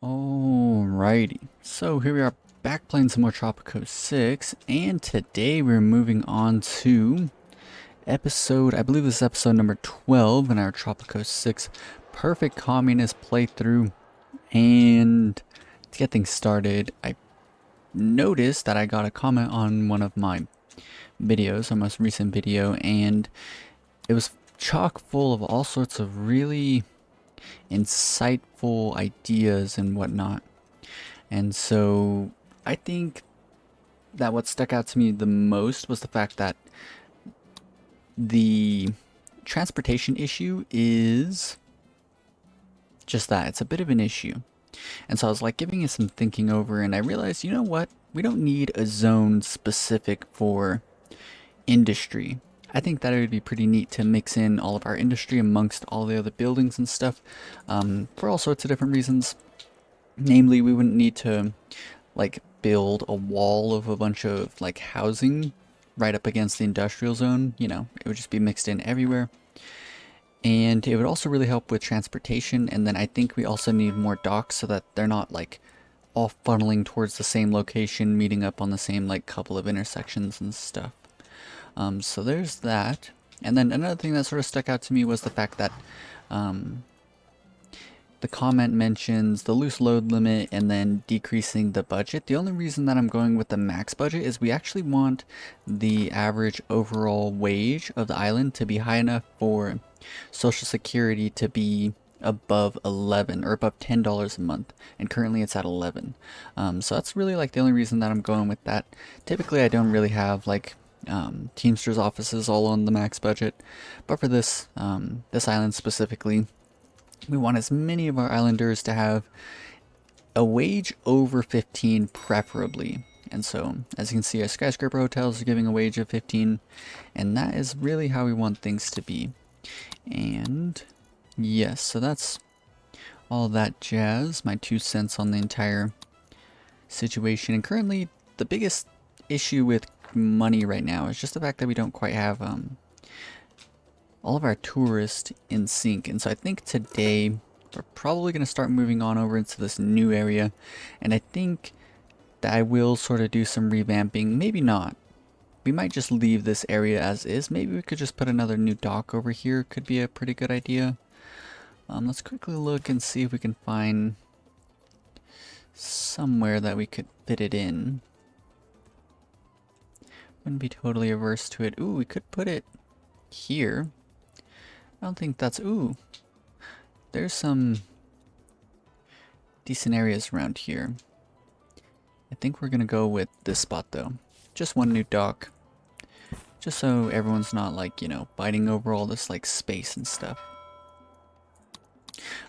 Alrighty, so here we are back playing some more Tropico 6, and today we're moving on to episode, I believe this is episode number 12 in our Tropico 6 Perfect Communist playthrough. And to get things started, I noticed that I got a comment on one of my videos, our most recent video, and it was chock full of all sorts of really insightful ideas and whatnot. And so I think that what stuck out to me the most was the fact that the transportation issue is just that. It's a bit of an issue. And so I was like giving it some thinking over, and I realized, you know what? We don't need a zone specific for industry. I think that it would be pretty neat to mix in all of our industry amongst all the other buildings and stuff, for all sorts of different reasons. Namely, we wouldn't need to like build a wall of a bunch of like housing right up against the industrial zone. You know, it would just be mixed in everywhere. And it would also really help with transportation. And then I think we also need more docks so that they're not like all funneling towards the same location, meeting up on the same like couple of intersections and stuff. So there's that. And then another thing that sort of stuck out to me was the fact that the comment mentions the loose load limit and then decreasing the budget. The only reason that I'm going with the max budget is we actually want the average overall wage of the island to be high enough for Social Security to be above 11 or above $10 a month, and currently it's at 11. So that's really like the only reason that I'm going with that. Typically I don't really have like Teamsters offices all on the max budget, but for this this island specifically, we want as many of our islanders to have a wage over 15 preferably. And so as you can see, our skyscraper hotels are giving a wage of 15, and that is really how we want things to be. And yes, so that's all that jazz, my 2 cents on the entire situation. And currently the biggest issue with money right now is just the fact that we don't quite have all of our tourists in sync. And so I think today we're probably going to start moving on over into this new area, and I think that I will sort of do some revamping. Maybe not. We might just leave this area as is. Maybe we could just put another new dock over here. Could be a pretty good idea. Let's quickly look and see if we can find somewhere that we could fit it in. Wouldn't be totally averse to it. Ooh, we could put it here. I don't think that's... Ooh. There's some decent areas around here. I think we're gonna go with this spot though. Just one new dock. Just so everyone's not like, you know, fighting over all this like space and stuff.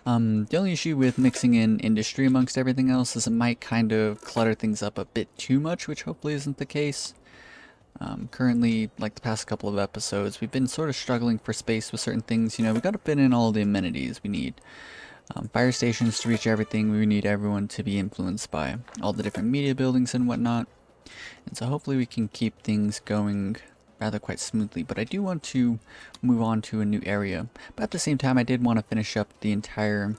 The only issue with mixing in industry amongst everything else is it might kind of clutter things up a bit too much, which hopefully isn't the case. Currently, like the past couple of episodes, we've been sort of struggling for space with certain things. You know, we got to fit in all the amenities. We need fire stations to reach everything. We need everyone to be influenced by all the different media buildings and whatnot. And so hopefully we can keep things going rather quite smoothly. But I do want to move on to a new area. But at the same time, I did want to finish up the entire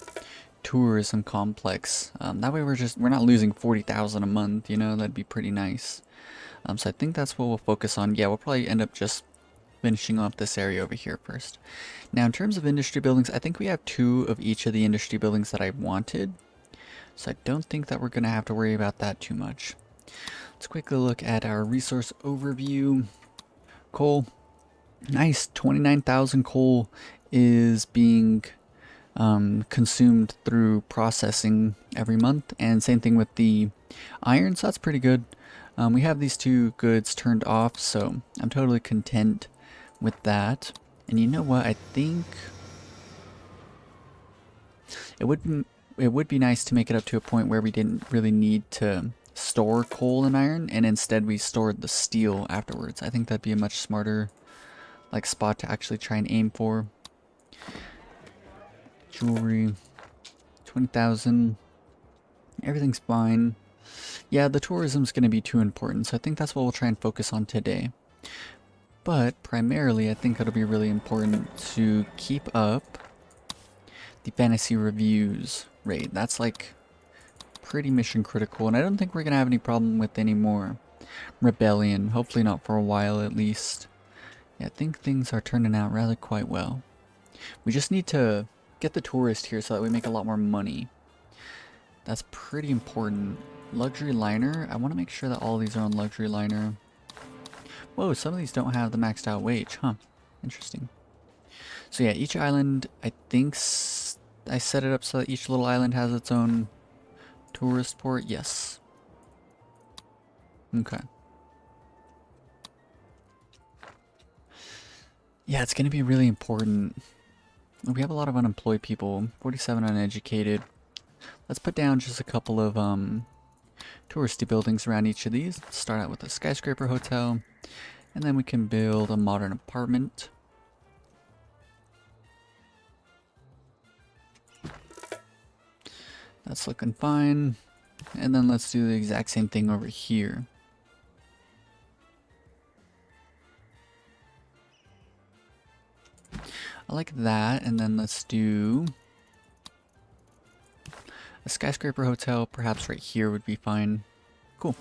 tourism complex. That way we're not losing 40,000 a month, you know, that'd be pretty nice. So I think that's what we'll focus on. Yeah, we'll probably end up just finishing off this area over here first. Now, in terms of industry buildings, I think we have 2 of each of the industry buildings that I wanted. So I don't think that we're going to have to worry about that too much. Let's quickly look at our resource overview. Coal. Nice. 29,000 coal is being consumed through processing every month. And same thing with the iron, so that's pretty good. We have these 2 goods turned off, so I'm totally content with that. And you know what? I think it would be nice to make it up to a point where we didn't really need to store coal and iron, and instead we stored the steel afterwards. I think that'd be a much smarter like spot to actually try and aim for. Jewelry, 20,000. Everything's fine. Yeah, the tourism's going to be too important, so I think that's what we'll try and focus on today. But primarily, I think it'll be really important to keep up the fantasy reviews rate. That's like pretty mission critical, and I don't think we're gonna have any problem with any more rebellion. Hopefully not for a while at least. Yeah, I think things are turning out rather quite well. We just need to get the tourist here so that we make a lot more money. That's pretty important. Luxury liner. I want to make sure that all these are on luxury liner. Whoa, some of these don't have the maxed out wage, huh? Interesting. So yeah, each island, I think I set it up so that each little island has its own tourist port. Yes. Okay. Yeah, it's going to be really important. We have a lot of unemployed people, 47 uneducated. Let's put down just a couple of touristy buildings around each of these. Let's start out with a skyscraper hotel, and then we can build a modern apartment. That's looking fine. And then let's do the exact same thing over here. I like that, and then let's do a skyscraper hotel, perhaps right here would be fine. Cool.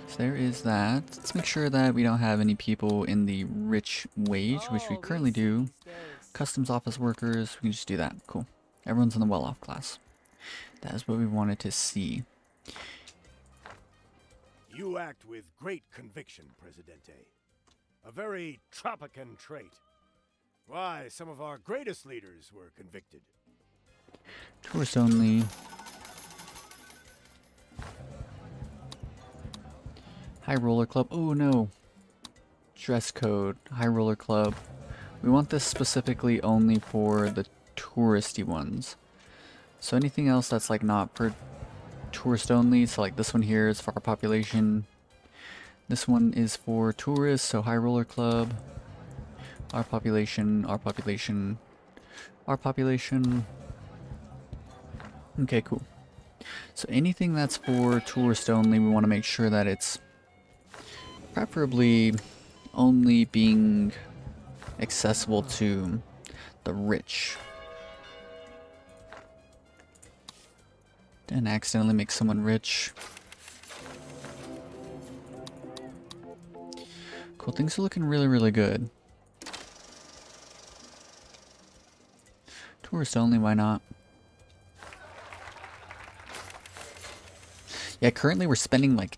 So there is that. Let's make sure that we don't have any people in the rich wage, which we currently do. Customs office workers, we can just do that. Cool. Everyone's in the well-off class. That is what we wanted to see. You act with great conviction, Presidente. A very Tropican trait. Why, some of our greatest leaders were convicted. Tourist only. High roller club. Oh no. Dress code. High roller club. We want this specifically only for the touristy ones. So anything else that's like not for tourist only, so like this one here is for our population. This one is for tourists, so high roller club. Our population, our population, our population. Okay, cool. So anything that's for tourist only, we want to make sure that it's preferably only being accessible to the rich. Didn't accidentally make someone rich. Cool, things are looking really, really good. Tourist only, why not? Yeah, currently we're spending like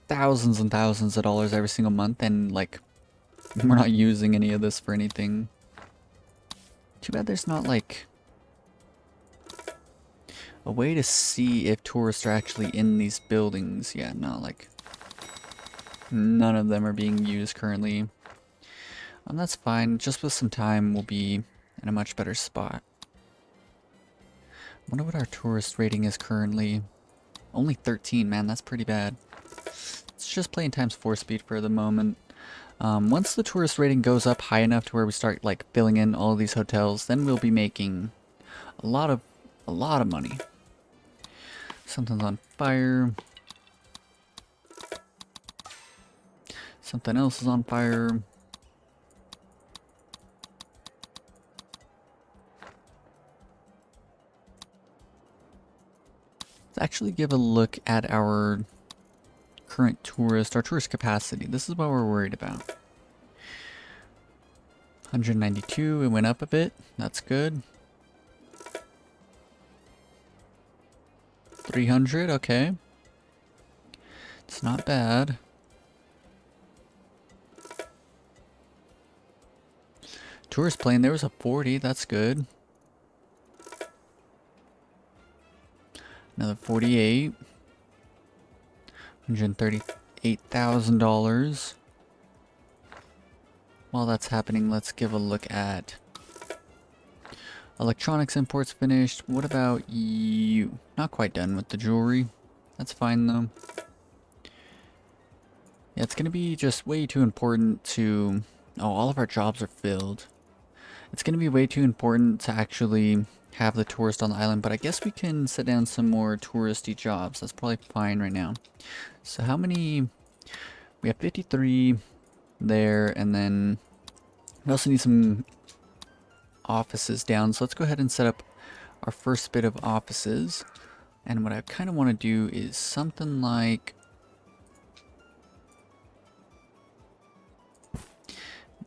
thousands and thousands of dollars every single month, and like we're not using any of this for anything. Too bad there's not like a way to see if tourists are actually in these buildings. Yeah, no, like none of them are being used currently. That's fine. Just with some time, we'll be in a much better spot. I wonder what our tourist rating is currently. Only 13, man, that's pretty bad. It's just playing times 4 speed for the moment. Once the tourist rating goes up high enough to where we start like filling in all of these hotels, then we'll be making a lot of money. Something's on fire. Something else is on fire. Let's actually give a look at our current our tourist capacity. This is what we're worried about. 192, it went up a bit. That's good. 300, okay. It's not bad. Tourist plane, there was a 40, that's good. Another 48. $138,000. While that's happening, let's give a look at electronics imports finished. What about you? Not quite done with the jewelry. That's fine though. Yeah, it's gonna be just way too important to... Oh, all of our jobs are filled. It's gonna be way too important to actually have the tourist on the island, but I guess we can set down some more touristy jobs. That's probably fine right now. So how many... We have 53 there, and then we also need some offices down. So let's go ahead and set up our first bit of offices. And what I kind of want to do is something like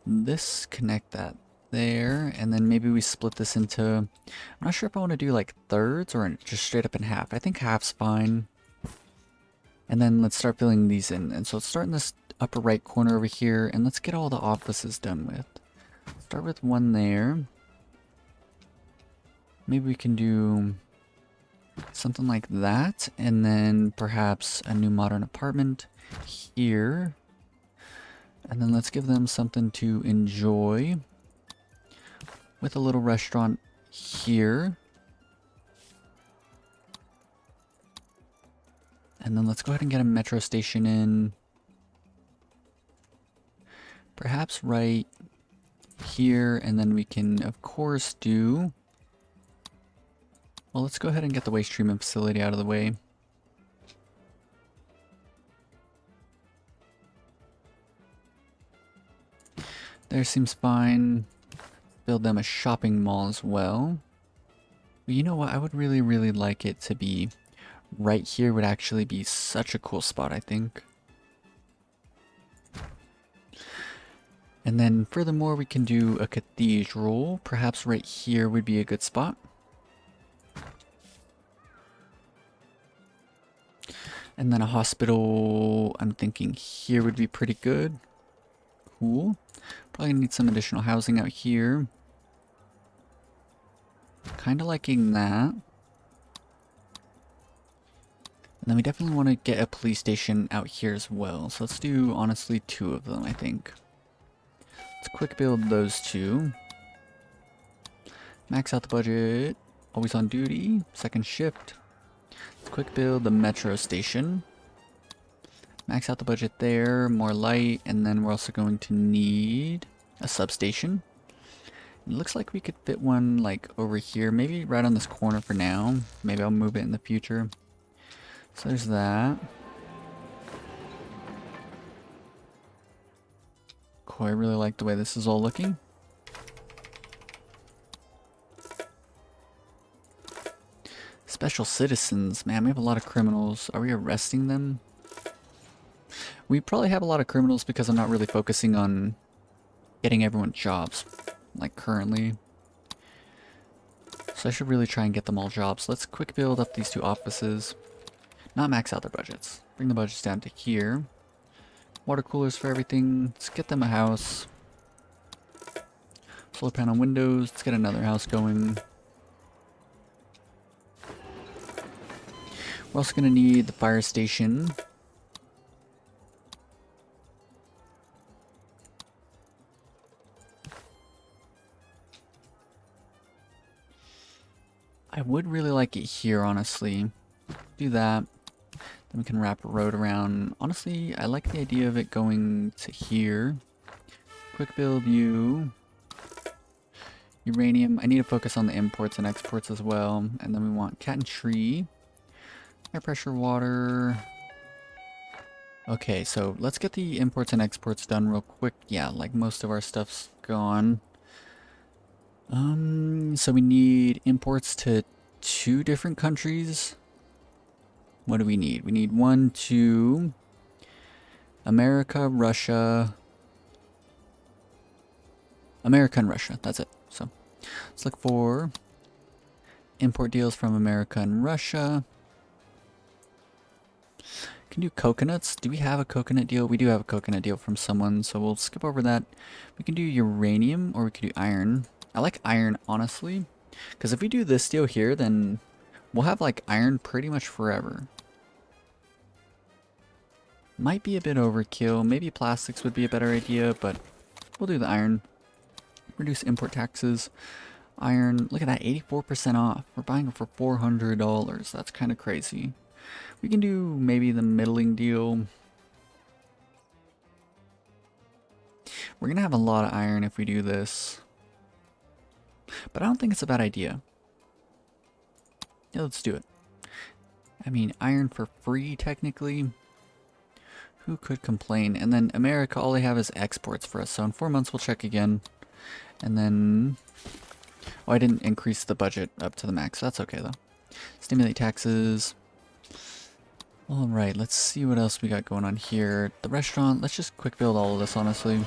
this, connect that there, and then maybe we split this into, I'm not sure if I want to do like thirds or just straight up in half. I think half's fine. And then let's start filling these in. And so let's start in this upper right corner over here, and let's get all the offices done with. Start with one there. Maybe we can do something like that, and then perhaps a new modern apartment here. And then let's give them something to enjoy with a little restaurant here. And then let's go ahead and get a metro station in. Perhaps right here, and then we can, of course, do... Well, let's go ahead and get the waste treatment facility out of the way. There seems fine. Build them a shopping mall as well. But you know what? I would really, really like it to be right here. Would actually be such a cool spot, I think. And then furthermore, we can do a cathedral. Perhaps right here would be a good spot. And then a hospital, I'm thinking here would be pretty good. Cool. Probably need some additional housing out here. Kind of liking that. And then we definitely want to get a police station out here as well. So let's do, honestly, 2 of them, I think. Let's quick build those 2. Max out the budget. Always on duty. Second shift. Let's quick build the metro station. Max out the budget there. More light. And then we're also going to need a substation. It looks like we could fit one like over here. Maybe right on this corner for now. Maybe I'll move it in the future. So there's that. Cool, I really like the way this is all looking. Special citizens. Man, we have a lot of criminals. Are we arresting them? We probably have a lot of criminals because I'm not really focusing on getting everyone jobs, like currently. So I should really try and get them all jobs. Let's quick build up these 2 offices. Not max out their budgets. Bring the budgets down to here. Water coolers for everything. Let's get them a house. Solar panel windows. Let's get another house going. We're also going to need the fire station. I would really like it here, honestly. Do that. Then we can wrap a road around. Honestly, I like the idea of it going to here. Quick build you. Uranium. I need to focus on the imports and exports as well. And then we want cat and tree. Air pressure, water. Okay, so let's get the imports and exports done real quick. Yeah, like most of our stuff's gone. So we need imports to 2 different countries. What do we need? We need 1 to America, Russia. America and Russia, that's it. So let's look for import deals from America and Russia. Can do coconuts. Do we have a coconut deal? We do have a coconut deal from someone, so we'll skip over that. We can do uranium or we can do iron. I like iron, honestly, because if we do this deal here, then we'll have like iron pretty much forever. Might be a bit overkill. Maybe plastics would be a better idea, but we'll do the iron. Reduce import taxes. Iron, look at that, 84% off. We're buying it for $400. That's kind of crazy. We can do maybe the middling deal. We're going to have a lot of iron if we do this. But I don't think it's a bad idea. Yeah, let's do it. I mean, iron for free, technically. Who could complain? And then America, all they have is exports for us. So in 4 months, we'll check again. And then... Oh, I didn't increase the budget up to the max. That's okay, though. Stimulate taxes. Alright, let's see what else we got going on here. The restaurant, let's just quick build all of this, honestly.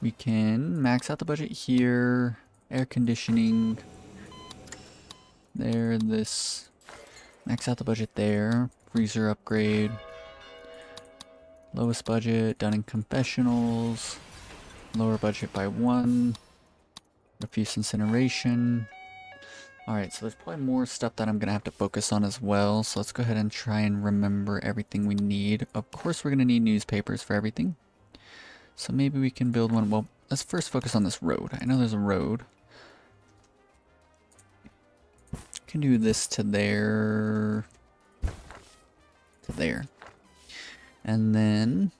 We can max out the budget here. Air conditioning. There, this. Max out the budget there. Freezer upgrade. Lowest budget, done in confessionals. Lower budget by 1. Refuse incineration. Alright, so there's probably more stuff that I'm going to have to focus on as well. So let's go ahead and try and remember everything we need. Of course we're going to need newspapers for everything. So maybe we can build one. Well, let's first focus on this road. I know there's a road. Can do this to there. To there. And then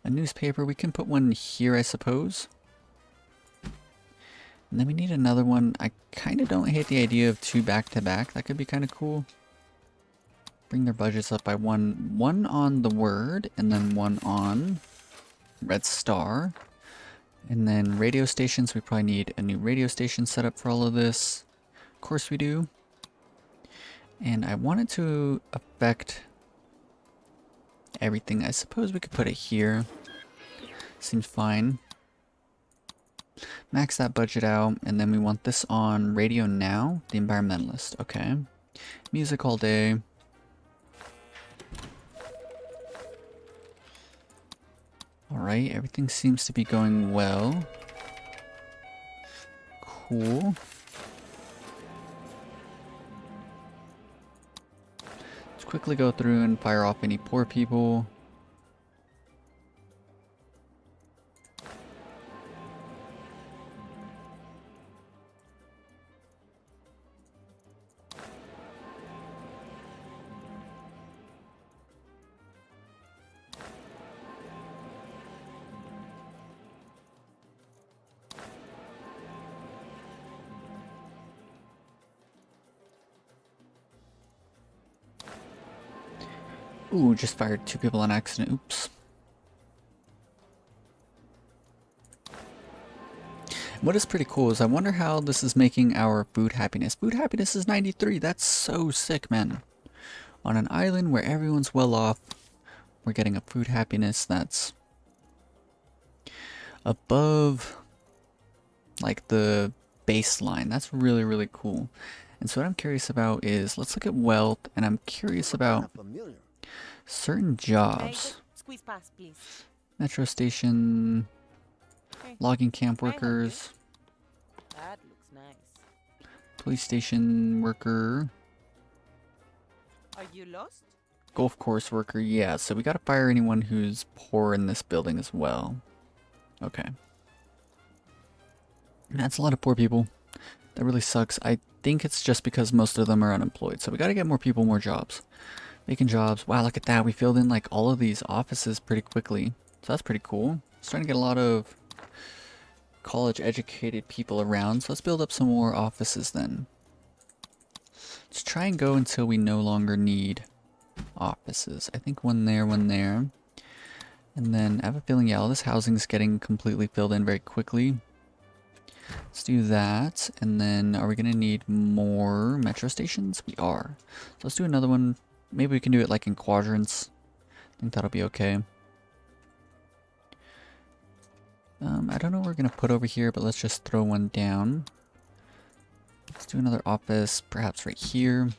a newspaper. We can put one here, I suppose. And then we need another one. I kind of don't hate the idea of 2 back-to-back. That could be kind of cool. Bring their budgets up by 1. 1 on the Word, and then 1 on Red Star. And then radio stations. We probably need a new radio station set up for all of this. Of course we do. And I wanted to affect everything. I suppose we could put it here. Seems fine. Max that budget out, and then we want this on radio now. The Environmentalist. Okay. Music all day. Alright, everything seems to be going well. Cool. Let's quickly go through and fire off any poor people. Ooh, just fired 2 people on accident. Oops. What is pretty cool is I wonder how this is making our food happiness. Food happiness is 93. That's so sick, man. On an island where everyone's well off, we're getting a food happiness that's above like the baseline. That's really, really cool. And so what I'm curious about is, let's look at wealth, and I'm curious about certain jobs. Squeeze past, please. Metro station, logging camp workers, That looks nice. police station worker, Are you lost? golf course worker. Yeah, so we gotta fire anyone who's poor in this building as well. Okay. That's a lot of poor people. That really sucks. I think it's just because most of them are unemployed. So we gotta get more people, more jobs. Making jobs. Wow, look at that. We filled in like all of these offices pretty quickly. So that's pretty cool. Starting to get a lot of college educated people around. So let's build up some more offices then. Let's try and go until we no longer need offices. I think one there, one there. And then I have a feeling, yeah, all this housing is getting completely filled in very quickly. Let's do that. And then are we going to need more metro stations? We are. So let's do another one. Maybe we can do it like in quadrants. I think that'll be okay. I don't know what we're going to put over here, but let's just throw one down. Let's do another office, perhaps right here.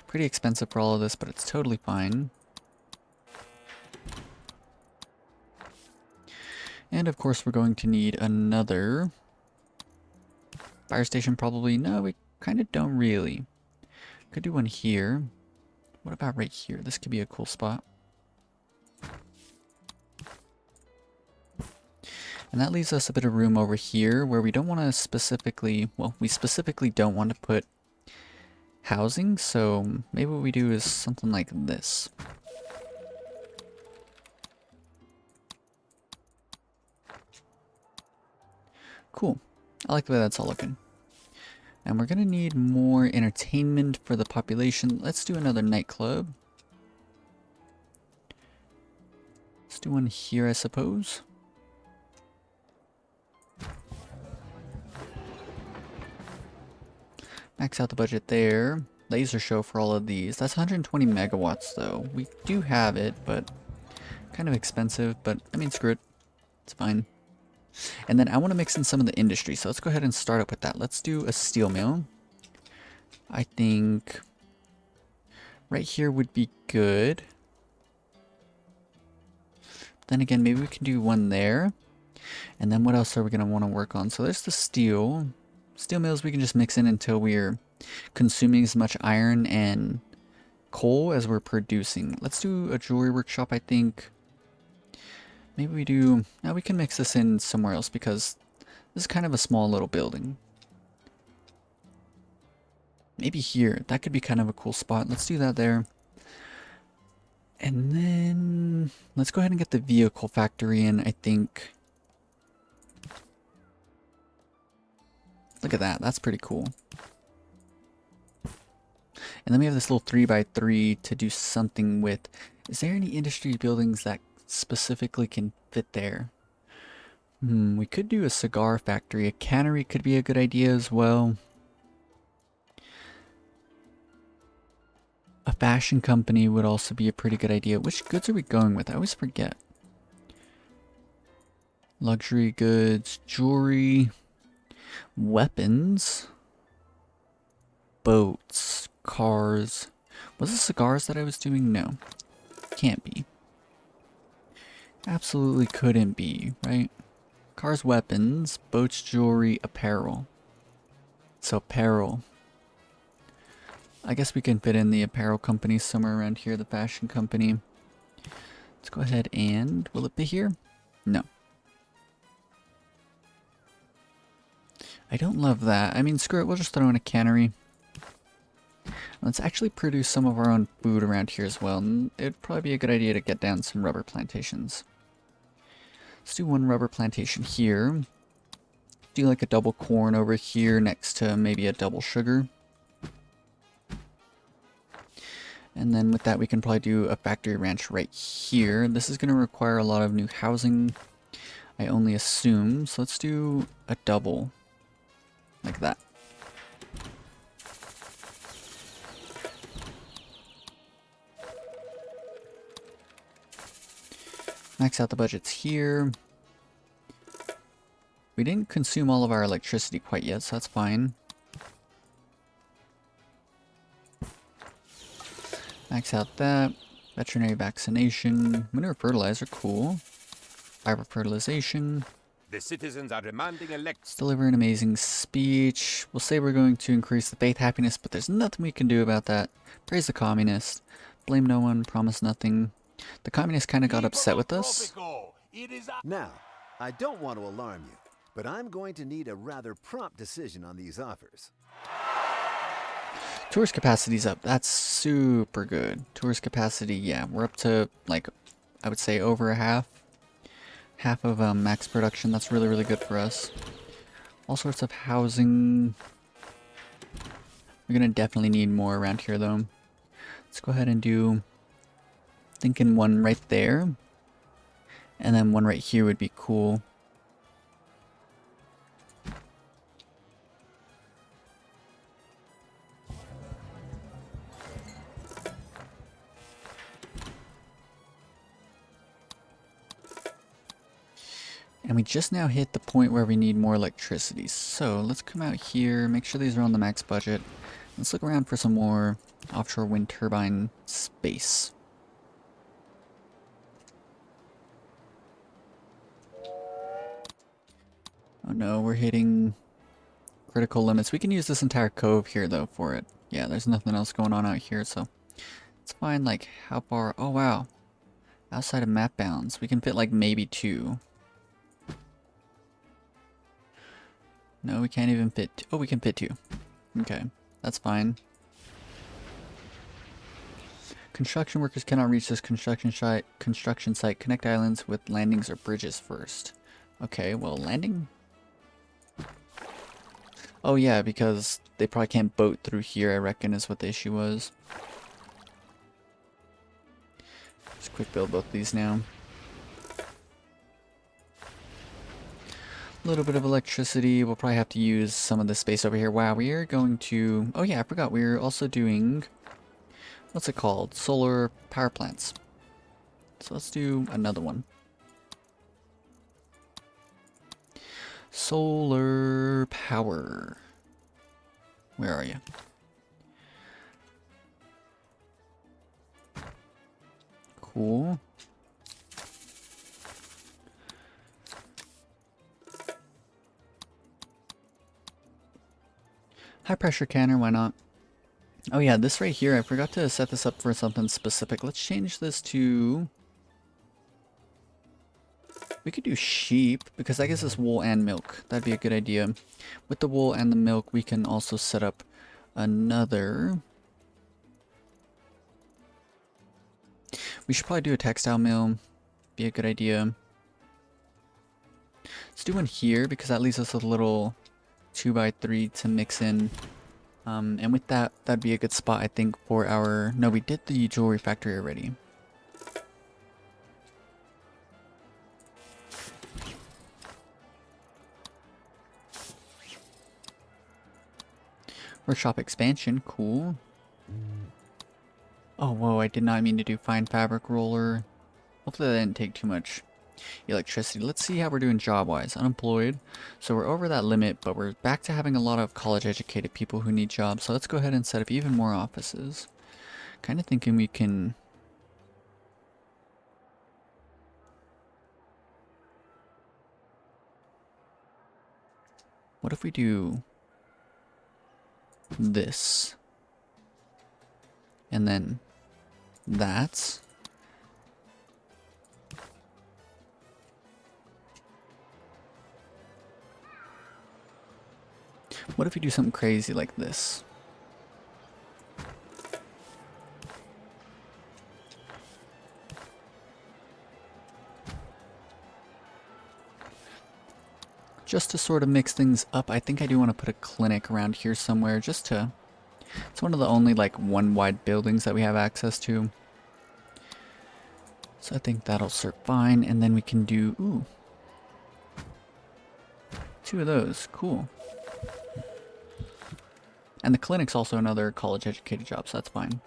Pretty expensive for all of this, but it's totally fine. And of course we're going to need another fire station probably. No, we kind of don't really. Could do one here. What about right here? This could be a cool spot. And that leaves us a bit of room over here where we don't want to specifically, well, we specifically don't want to put housing. So maybe what we do is something like this. Cool. I like the way that's all looking. And we're going to need more entertainment for the population. Let's do another nightclub. Let's do one here, I suppose. Max out the budget there. Laser show for all of these. That's 120 megawatts though. We do have it, but kind of expensive, but I mean, screw it. It's fine. And then I want to mix in some of the industry, so let's go ahead and start up with that. Let's do a steel mill. I think right here would be good. Then again, maybe we can do one there. And then what else are we going to want to work on? So there's the steel. Steel mills we can just mix in until we're consuming as much iron and coal as we're producing. Let's do a jewelry workshop, I think. Maybe we do... Now we can mix this in somewhere else because this is kind of a small little building. Maybe here. That could be kind of a cool spot. Let's do that there. And then let's go ahead and get the vehicle factory in, I think. Look at that. That's pretty cool. And then we have this little 3x3 to do something with. Is there any industry buildings that specifically can fit there? We could do a cigar factory. A cannery could be a good idea as well. A fashion company would also be a pretty good idea. Which goods are we going with? I always forget. Luxury goods, jewelry, weapons, boats, cars. Was it cigars that I was doing? No. Can't be. Absolutely couldn't be, right? Cars, weapons, boats, jewelry, apparel. So apparel. I guess we can fit in the apparel company somewhere around here, the fashion company. Let's go ahead and... Will it be here? No. I don't love that. I mean, screw it. We'll just throw in a cannery. Let's actually produce some of our own food around here as well. And it'd probably be a good idea to get down some rubber plantations. Let's do one rubber plantation here. Do like a double corn over here next to maybe a double sugar. And then with that, we can probably do a factory ranch right here. This is going to require a lot of new housing, I only assume. So let's do a double, like that. Max out the budgets here. We didn't consume all of our electricity quite yet, so that's fine. Max out that. Veterinary vaccination. Manure fertilizer, cool. Fiber fertilization. The citizens are demanding Let's deliver an amazing speech. We'll say we're going to increase the faith happiness, but there's nothing we can do about that. Praise the communists. Blame no one, promise nothing. The communists kind of got upset with us. Now, I don't want to alarm you, but I'm going to need a rather prompt decision on these offers. Tourist capacity's up. That's super good. Tourist capacity, yeah. We're up to, like, I would say over a half. Half of max production. That's really, really good for us. All sorts of housing. We're going to definitely need more around here, though. Let's go ahead and do... Thinking one right there. And then one right here would be cool. And we just now hit the point where we need more electricity. So let's come out here, make sure these are on the max budget. Let's look around for some more offshore wind turbine space. Oh no, we're hitting critical limits. We can use this entire cove here though for it. Yeah, there's nothing else going on out here, so it's fine. Like, how far? Oh wow. Outside of map bounds. We can fit like maybe 2. No, we can't even fit... Oh, we can fit 2. Okay, that's fine. Construction workers cannot reach this construction site. Connect islands with landings or bridges first. Okay, well, landing? Oh yeah, because they probably can't boat through here, I reckon, is what the issue was. Just quick build both these now. A little bit of electricity. We'll probably have to use some of the space over here. Wow, we are going to... Oh yeah, I forgot. We're also doing... What's it called? Solar power plants. So let's do another one. Solar power. Where are you? Cool. High pressure canner, why not? Oh yeah, this right here, I forgot to set this up for something specific. Let's change this to... We could do sheep, because that gives us wool and milk. That'd be a good idea. With the wool and the milk, we can also set up another... We should probably do a textile mill. Be a good idea. Let's do one here, because that leaves us a little 2x3 to mix in. And with that, that'd be a good spot, I think, for our... No, we did the jewelry factory already. Workshop expansion, cool. Oh, whoa, I did not mean to do fine fabric roller. Hopefully that didn't take too much electricity. Let's see how we're doing job-wise. Unemployed. So we're over that limit, but we're back to having a lot of college-educated people who need jobs. So let's go ahead and set up even more offices. Kind of thinking we can... What if we do this? And then that. What if we do something crazy like this? Just to sort of mix things up, I think I do want to put a clinic around here somewhere just to... It's one of the only like one wide buildings that we have access to. So I think that'll serve fine, and then we can do... Ooh. 2 of those, cool. And the clinic's also another college-educated job, so that's fine.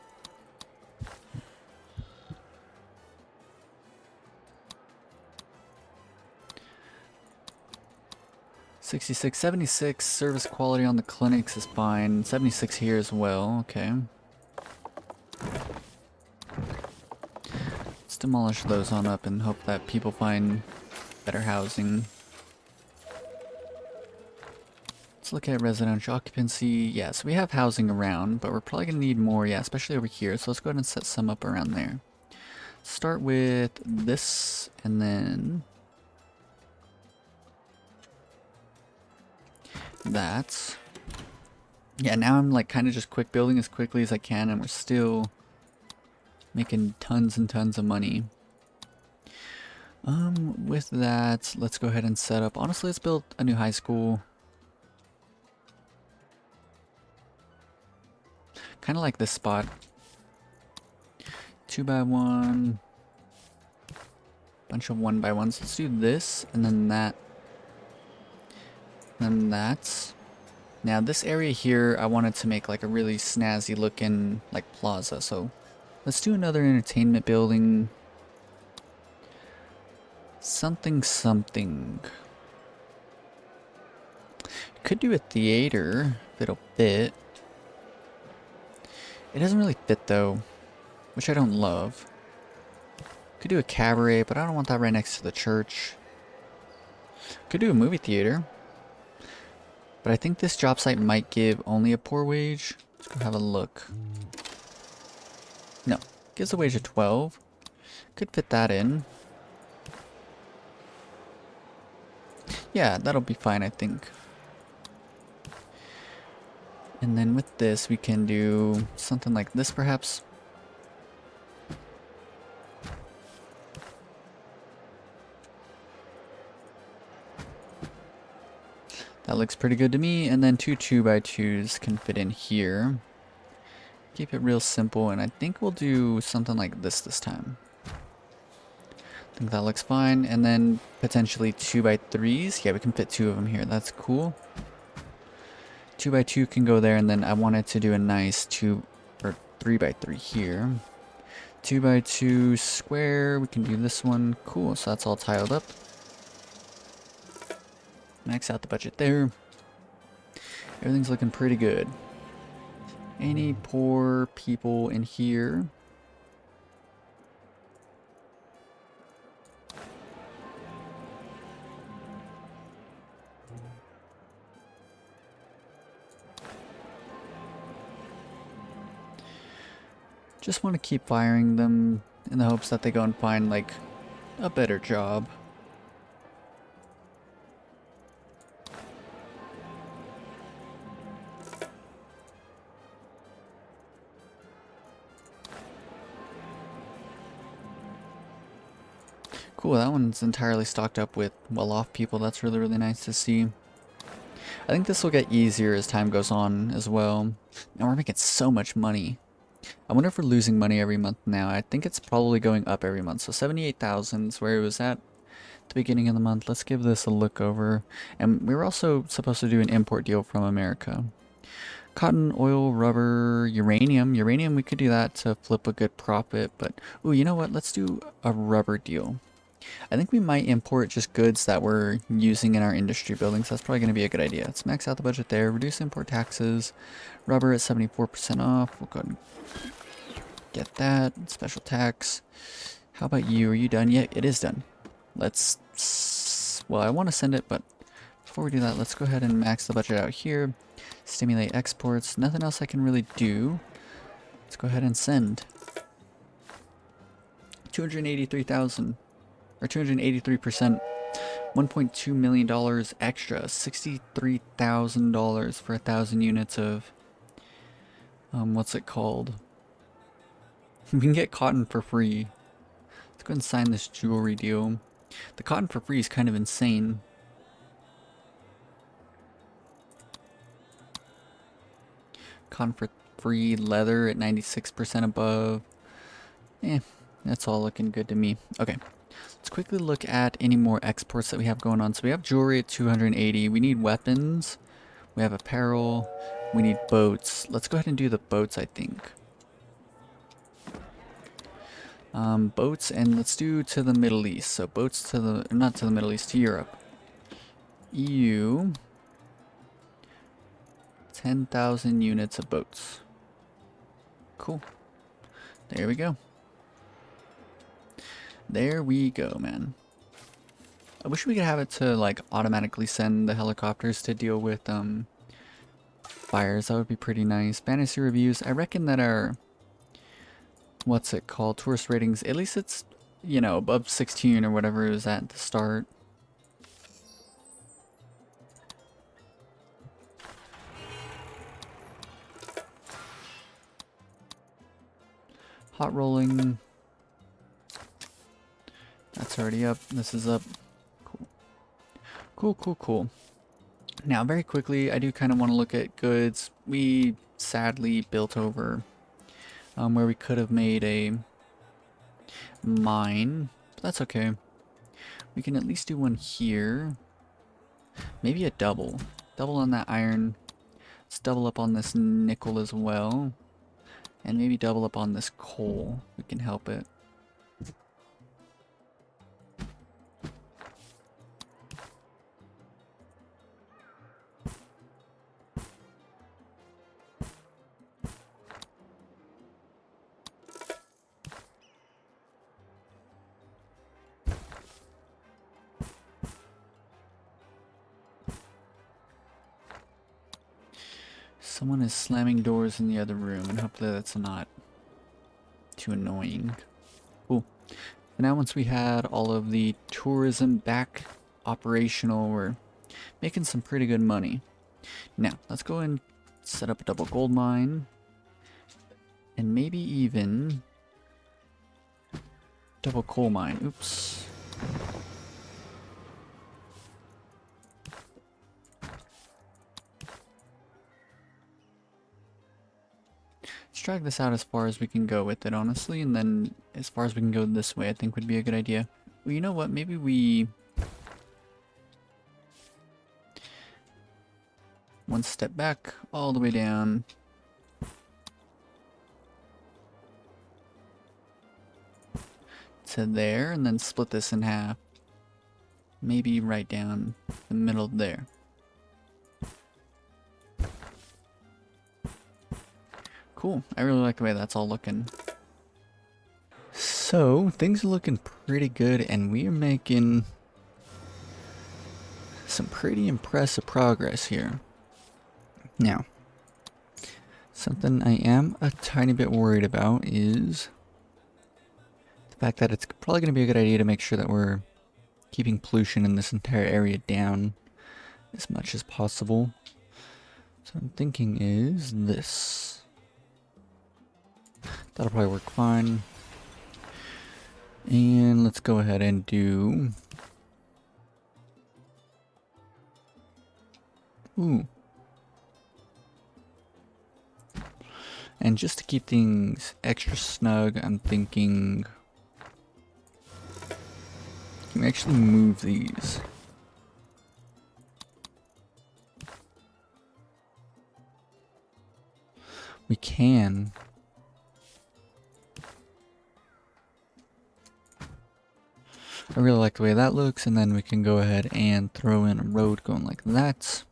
$66, $76 service quality on the clinics is fine. 76 here as well, okay. Let's demolish those on up and hope that people find better housing. Let's look at residential occupancy. Yeah, so we have housing around, but we're probably going to need more, yeah, especially over here. So let's go ahead and set some up around there. Start with this, and then... that. Yeah, now I'm like kind of just quick building as quickly as I can, and we're still making tons and tons of money. With that, let's go ahead and set up. Honestly, let's build a new high school. Kind of like this spot. 2x1. Bunch of 1x1s. Let's do this, and then that. And that. Now this area here, I wanted to make like a really snazzy looking like plaza. So let's do another entertainment building. Something. Could do a theater if it'll fit. It doesn't really fit though, which I don't love. Could do a cabaret, but I don't want that right next to the church. Could do a movie theater. But I think this job site might give only a poor wage. Let's go have a look. No, gives a wage of 12. Could fit that in. Yeah, that'll be fine, I think. And then with this, we can do something like this, perhaps. That looks pretty good to me, and then 2 2x2s can fit in here. Keep it real simple, and I think we'll do something like this time. think that looks fine. And then potentially 2x3s. Yeah, we can fit 2 of them here. That's cool. 2x2 can go there, and then I wanted to do a nice 3x3 here. 2x2 square. We can do this one. Cool. So that's all tiled up. Max out the budget there. Everything's looking pretty good. Any poor people in here? Just want to keep firing them in the hopes that they go and find like a better job. Cool, that one's entirely stocked up with well-off people. That's really, really nice to see. I think this will get easier as time goes on as well. And we're making so much money. I wonder if we're losing money every month now. I think it's probably going up every month. So 78,000 is where it was at the beginning of the month. Let's give this a look over. And we were also supposed to do an import deal from America. Cotton, oil, rubber, uranium. Uranium, we could do that to flip a good profit. But, ooh, you know what? Let's do a rubber deal. I think we might import just goods that we're using in our industry buildings. That's probably going to be a good idea. Let's max out the budget there. Reduce import taxes. Rubber at 74% off. We'll go ahead and get that. Special tax. How about you? Are you done? Yeah, it is done. Well, I want to send it, but before we do that, let's go ahead and max the budget out here. Stimulate exports. Nothing else I can really do. Let's go ahead and send. 283,000. Or 283%, $1.2 million extra, $63,000 for 1,000 units of, what's it called? We can get cotton for free. Let's go ahead and sign this jewelry deal. The cotton for free is kind of insane. Cotton for free, leather at 96% above. That's all looking good to me. Okay. Let's quickly look at any more exports that we have going on. So we have jewelry at 280. We need weapons. We have apparel. We need boats. Let's go ahead and do the boats, I think. Boats, and let's do to the Middle East. So boats to the, not to the Middle East, to Europe. EU. 10,000 units of boats. Cool. There we go. There we go, man. I wish we could have it to like automatically send the helicopters to deal with fires. That would be pretty nice. Fantasy reviews. I reckon that our, what's it called, tourist ratings, at least it's, you know, above 16 or whatever it was at the start. Hot rolling. That's already up. This is up. Cool. Cool, cool, cool. Now, very quickly, I do kind of want to look at goods. We sadly built over where we could have made a mine. But that's okay. We can at least do one here. Maybe a double. Double on that iron. Let's double up on this nickel as well. And maybe double up on this coal. We can help it. Someone is slamming doors in the other room, and hopefully that's not too annoying. Cool. And now once we had all of the tourism back operational, we're making some pretty good money. Now, let's go and set up a double gold mine. And maybe even double coal mine. Oops. Let's drag this out as far as we can go with it, honestly, and then as far as we can go this way, I think would be a good idea. Well, you know what? Maybe we... One step back, all the way down. To there, and then split this in half. Maybe right down the middle there. Cool. I really like the way that's all looking. So, things are looking pretty good, and we are making some pretty impressive progress here. Now, something I am a tiny bit worried about is the fact that it's probably going to be a good idea to make sure that we're keeping pollution in this entire area down as much as possible. So what I'm thinking is this. That'll probably work fine. And let's go ahead and do... Ooh. And just to keep things extra snug, I'm thinking... Can we actually move these? We can. I really like the way that looks, and then we can go ahead and throw in a road going like that.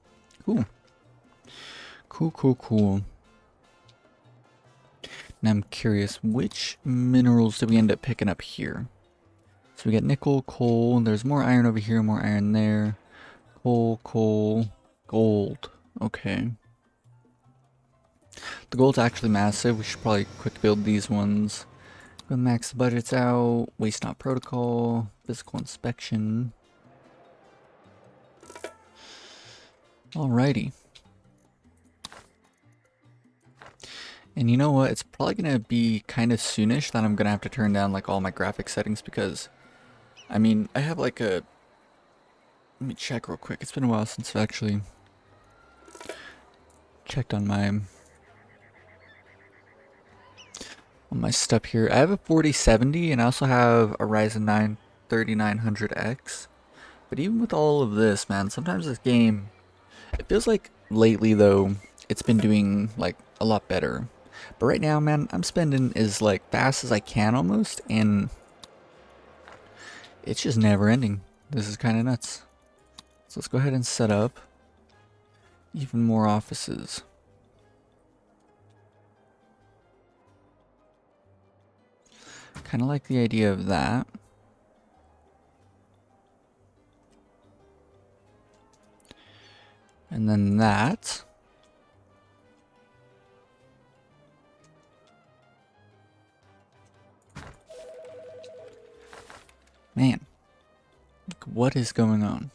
Cool. Cool, cool, cool. Now I'm curious, which minerals did we end up picking up here? So we got nickel, coal, there's more iron over here, more iron there. Coal, coal, gold. Okay. The gold's actually massive. We should probably quick build these ones. Go max the budgets out. Waste not protocol. Physical inspection. Alrighty. And you know what? It's probably going to be kind of soonish that I'm going to have to turn down like all my graphic settings because, I mean, I have like a... Let me check real quick. It's been a while since I've actually checked on my stuff here. I have a 4070 and I also have a Ryzen 9 3900X. But even with all of this, man, sometimes this game, it feels like lately though, it's been doing like a lot better. But right now, man, I'm spending as like fast as I can almost, and it's just never ending. This is kind of nuts. So let's go ahead and set up even more offices. Kind of like the idea of that. And then that. Man, like, what is going on?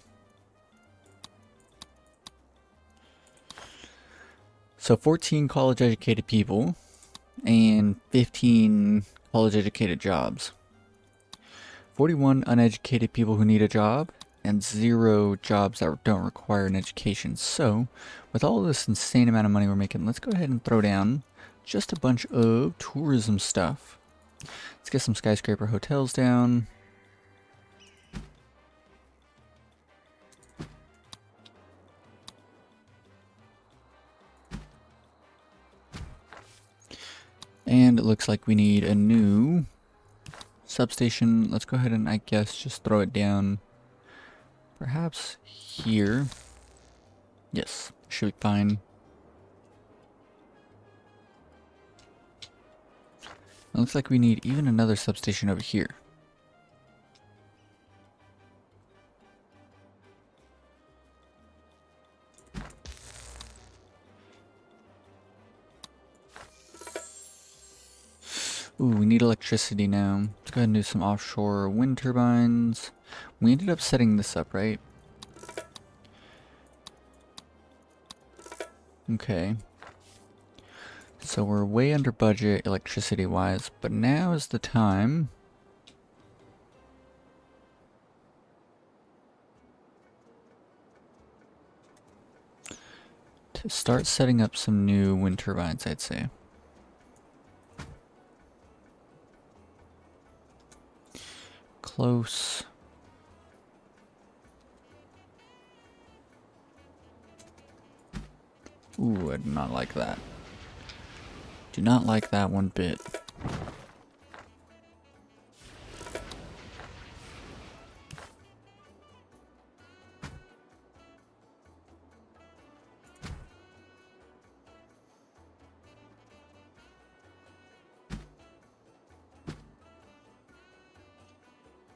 So 14 college-educated people and 15 college-educated jobs. 41 uneducated people who need a job and 0 jobs that don't require an education. So, with all this insane amount of money we're making, let's go ahead and throw down just a bunch of tourism stuff. Let's get some skyscraper hotels down. And it looks like we need a new substation. Let's go ahead and, I guess, just throw it down perhaps here. Yes, should be fine. It looks like we need even another substation over here. Ooh, we need electricity now. Let's go ahead and do some offshore wind turbines. We ended up setting this up, right? Okay. So we're way under budget electricity-wise, but now is the time to start setting up some new wind turbines, I'd say. close. Ooh, I do not like that. Do not like that one bit.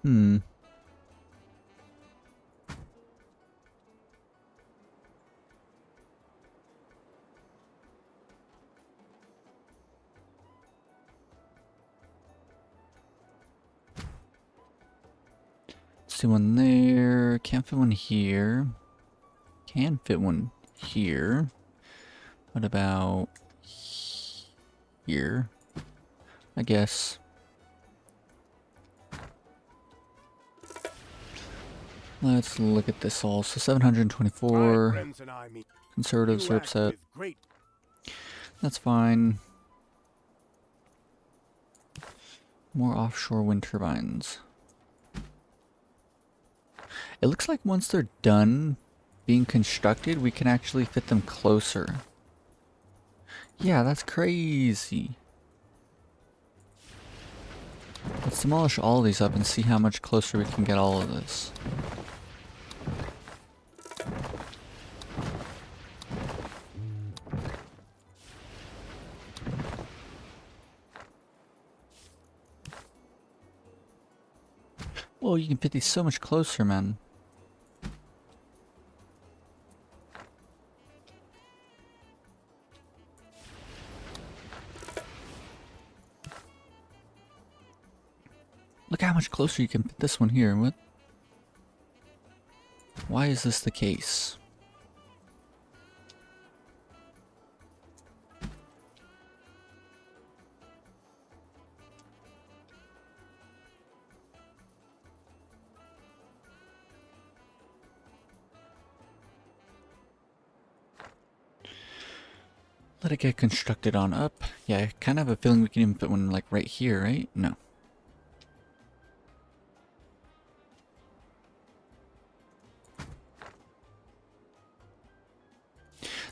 Hmm. See one there. Can't fit one here. Can fit one here. What about here? I guess. Let's look at this all. So My 724. friends and I mean, Conservatives you are act upset. with great That's fine. More offshore wind turbines. It looks like once they're done being constructed, we can actually fit them closer. Yeah, that's crazy. Let's demolish all of these up and see how much closer we can get all of this. Whoa, you can fit these so much closer, man. Look how much closer you can fit this one here. What? Why is this the case? Let it get constructed on up. Yeah, I kind of have a feeling we can even fit one like right here, right? No.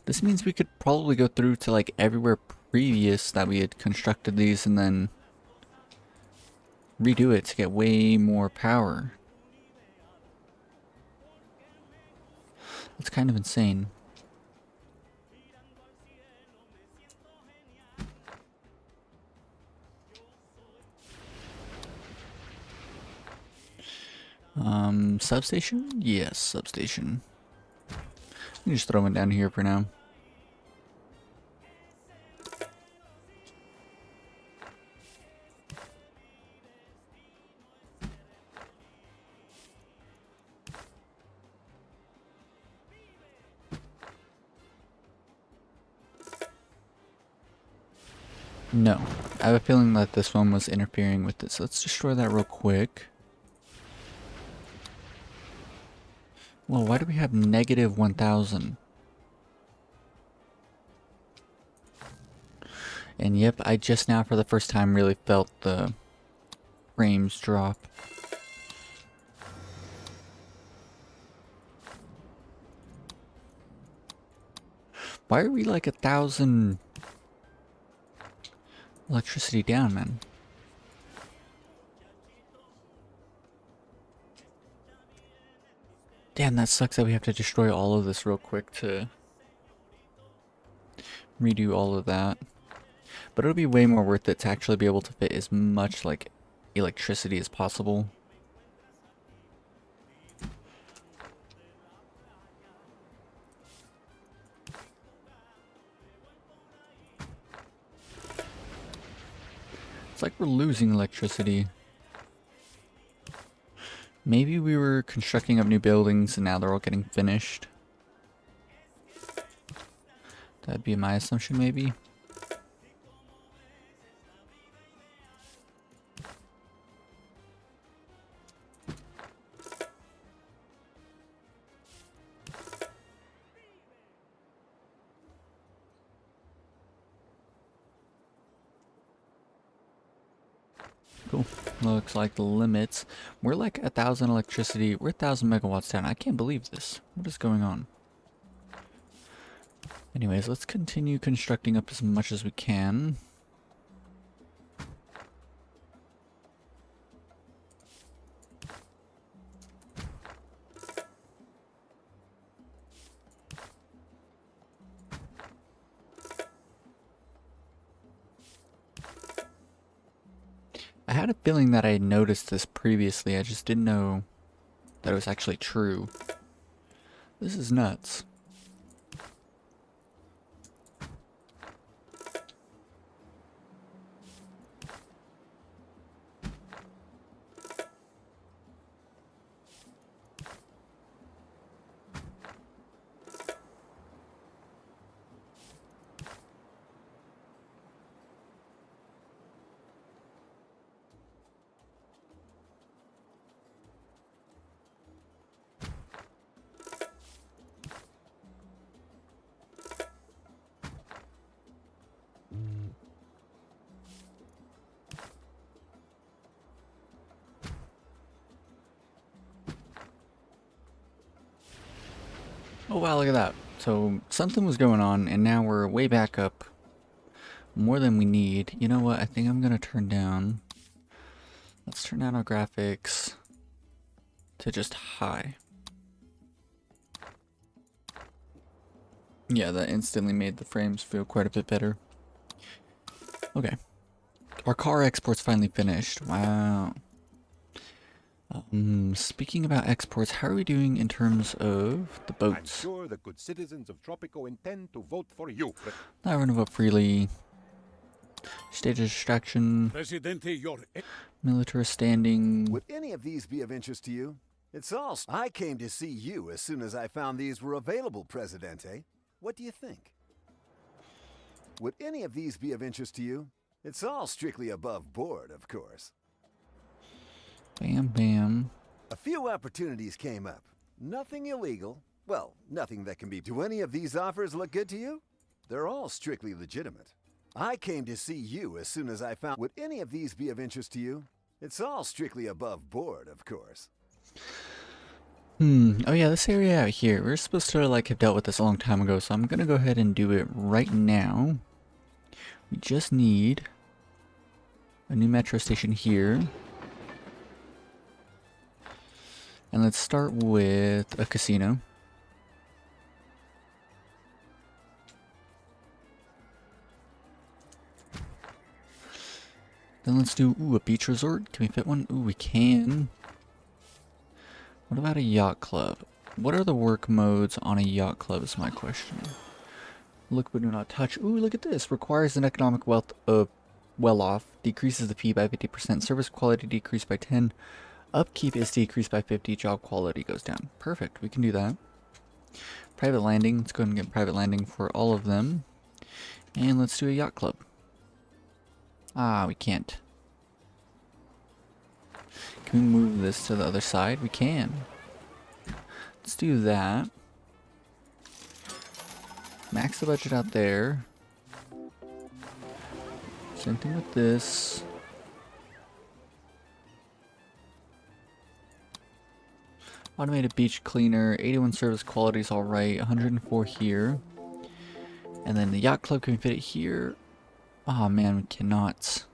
This means we could probably go through to like everywhere previous that we had constructed these and then redo it to get way more power. That's kind of insane. Substation? Yes, substation. You just throw it down here for now. No. I have a feeling that this one was interfering with it, so let's destroy that real quick. Well, why do we have negative 1,000? And yep, I just now for the first time really felt the frames drop. Why are we like 1,000 electricity down, man? Damn, that sucks that we have to destroy all of this real quick to redo all of that. But it'll be way more worth it to actually be able to fit as much like electricity as possible. It's like we're losing electricity. Maybe we were constructing up new buildings and now they're all getting finished. That'd be my assumption, maybe. Cool. Looks like the limits. We're like 1,000 electricity. We're 1,000 megawatts down. I can't believe this. What is going on? Anyways, let's continue constructing up as much as we can. I had a feeling that I had noticed this previously. I just didn't know that it was actually true. This is nuts. Oh wow, look at that. So something was going on and now we're way back up. More than we need. You know what? I think I'm gonna turn down. Let's turn down our graphics to just high. Yeah, that instantly made the frames feel quite a bit better. Okay. Our car export's finally finished. Wow. Speaking about exports, how are we doing in terms of the I'm boats? sure the good citizens of Tropico intend to vote for you. Not run vote freely. State of distraction. Presidente, your Military standing. Would any of these be of interest to you? It's all. I came to see you as soon as I found these were available, Presidente. What do you think? Would any of these be of interest to you? It's all strictly above board, of course. Bam, bam. A few opportunities came up. Nothing illegal. Well, nothing that can be. Do any of these offers look good to you? They're all strictly legitimate. I came to see you as soon as I found. Would any of these be of interest to you? It's all strictly above board, of course. Oh yeah, this area out here. We're supposed to like have dealt with this a long time ago, so I'm gonna go ahead and do it right now. We just need a new metro station here. And let's start with a casino. Then let's do, a beach resort. Can we fit one? Ooh, we can. What about a yacht club? What are the work modes on a yacht club is my question. Look but do not touch. Ooh, look at this. Requires an economic wealth of well-off. Decreases the fee by 50%. Service quality decreased by 10. Upkeep is decreased by 50. Job quality goes down. Perfect. We can do that. Private landing. Let's go ahead and get private landing for all of them. And let's do a yacht club. Ah, we can't. Can we move this to the other side? We can. Let's do that. Max the budget out there. Same thing with this. Automated beach cleaner, 81 service quality is alright, 104 here. And then the yacht club, can we fit it here? Oh man, we cannot.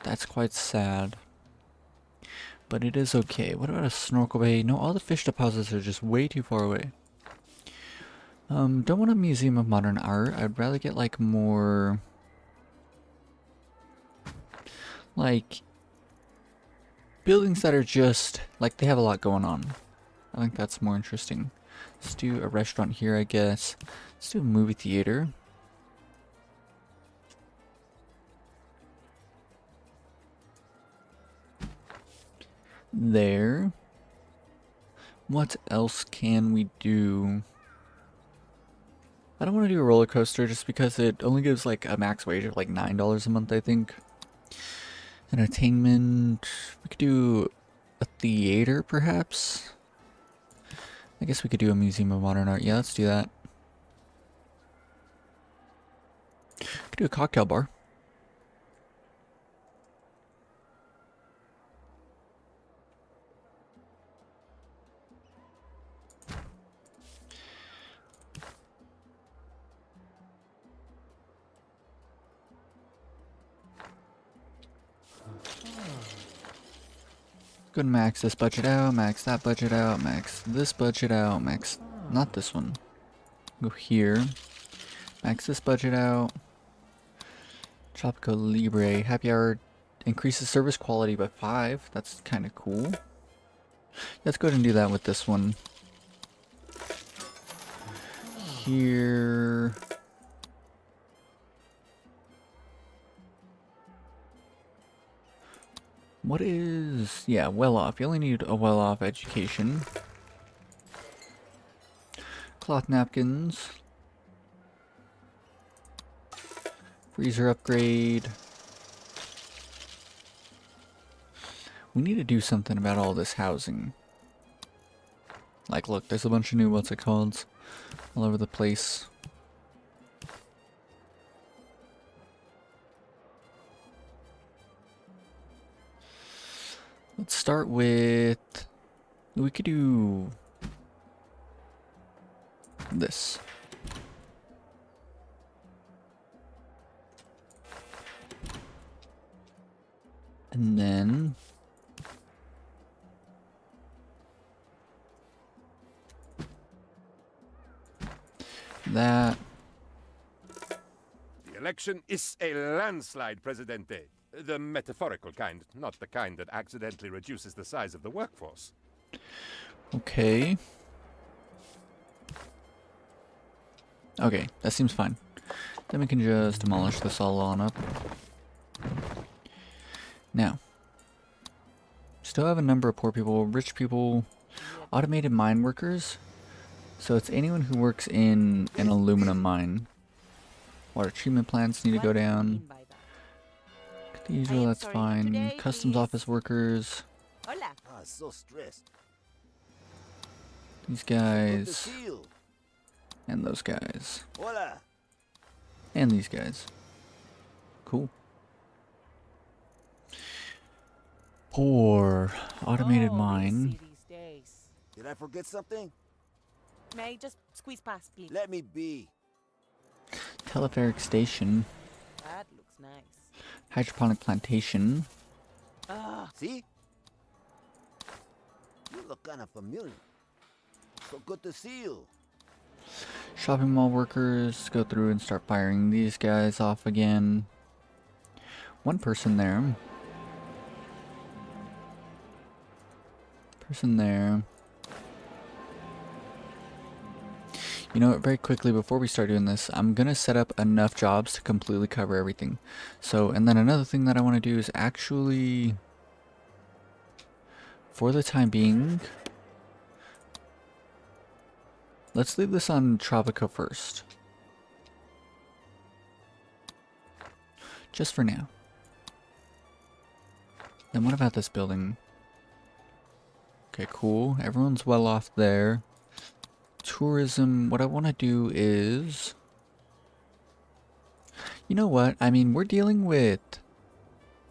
That's quite sad. But it is okay. What about a snorkel bay? No, all the fish deposits are just way too far away. Don't want a museum of modern art. I'd rather get like more... like... buildings that are just, like, they have a lot going on. I think that's more interesting. Let's do a restaurant here, I guess. Let's do a movie theater. There. What else can we do? I don't want to do a roller coaster just because it only gives like a max wage of like $9 a month, I think. Entertainment. We could do a theater, perhaps. I guess we could do a museum of modern art. Yeah, let's do that. We could do a cocktail bar. Go and max this budget out, max that budget out, max this budget out, max, not this one. Go here, max this budget out. Tropico Libre, happy hour increases service quality by 5. That's kind of cool. Let's go ahead and do that with this one. Here. What is... yeah, well off. You only need a well off education. Cloth napkins. Freezer upgrade. We need to do something about all this housing. Like, look, there's a bunch of new what's it called all over the place. Let's start with... we could do this. And then that. The election is a landslide, Presidente. The metaphorical kind, not the kind that accidentally reduces the size of the workforce. Okay. Okay, that seems fine. Then we can just demolish this all on up. Now, still have a number of poor people, rich people, automated mine workers. So it's anyone who works in an aluminum mine. Water treatment plants need to go What do you down. mean by that? Cathedral, am that's sorry, fine. today, Customs please. office workers. Hola. Ah, so stressed. These Put the guys. seal. And those guys. Hola. And these guys. Cool. Poor automated Oh, we mine. see these days. Did I forget something? May I just squeeze past, please? Let me be. Telepheric station. That looks nice. Hydroponic plantation. Ah, See? You look kind of familiar. So good to see you. Shopping mall workers. Go through and start firing these guys off again. One person there. Person there. You know what, very quickly before we start doing this, I'm gonna set up enough jobs to completely cover everything. So, and then another thing that I want to do is actually, for the time being, let's leave this on Tropico first. Just for now. Then what about this building? Okay, cool. Everyone's well off there. Tourism, what I want to do is... you know what? I mean, we're dealing with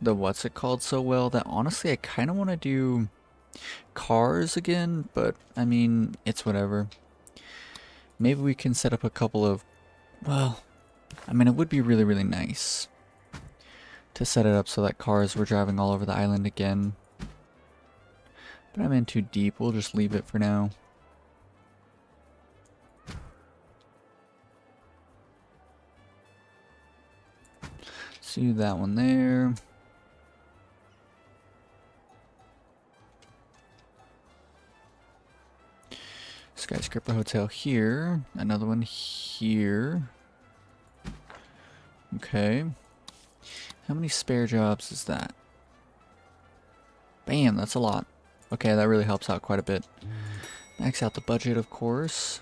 the what's it called so well that honestly I kind of want to do cars again, but I mean, it's whatever. Maybe we can set up a couple of... well, I mean, it would be really, really nice to set it up so that cars were driving all over the island again. But I'm in too deep. We'll just leave it for now. See that one there. Skyscraper hotel here. Another one here. Okay. How many spare jobs is that? Bam, that's a lot. Okay, that really helps out quite a bit. Max out the budget, of course.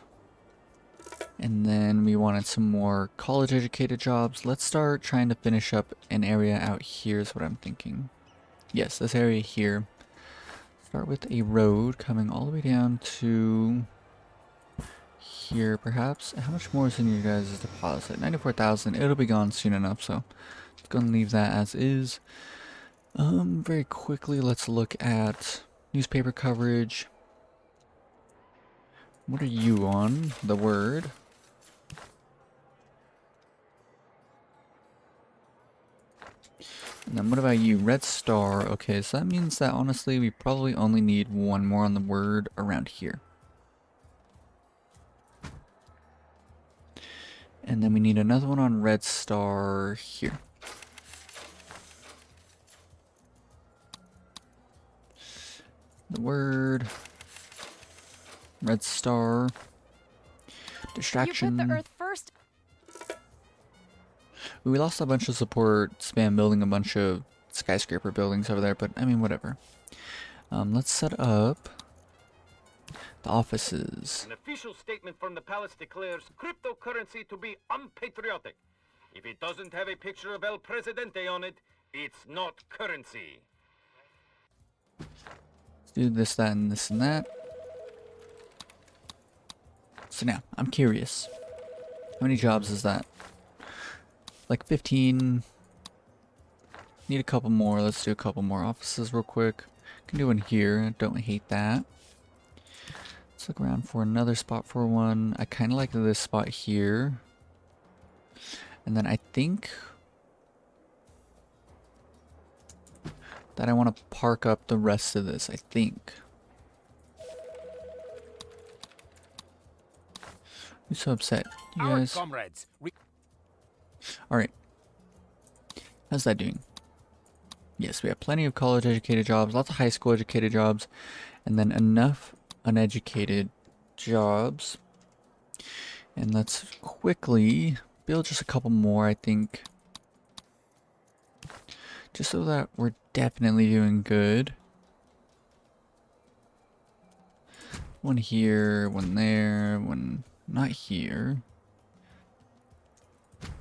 And then we wanted some more college educated jobs. Let's start trying to finish up an area out here is what I'm thinking. Yes, this area here. Start with a road coming all the way down to here perhaps. How much more is in your guys' deposit? 94,000. It'll be gone soon enough, so let's go and leave that as is. Very quickly, let's look at newspaper coverage. What are you on? The Word. And then what about you? Red star. Okay, so that means that honestly we probably only need one more on the word around here. And then we need another one on red star here. The word. Red star. Distraction. You put the earth first. We lost a bunch of support, spam building a bunch of skyscraper buildings over there, but I mean, whatever. Let's set up the offices. An official statement from the palace declares cryptocurrency to be unpatriotic. If it doesn't have a picture of El Presidente on it, it's not currency. Let's do this, that, and this, and that. So now, I'm curious. How many jobs is that? Like 15. Need a couple more. Let's do a couple more offices real quick. Can do one here. Don't hate that. Let's look around for another spot for one. I kind of like this spot here. And then I think that I want to park up the rest of this, I think. I'm so upset. You Our guys. comrades. Alright. How's that doing? Yes, we have plenty of college educated jobs, lots of high school educated jobs, and then enough uneducated jobs. And let's quickly build just a couple more, I think. Just so that we're definitely doing good. One here, one there, one not here.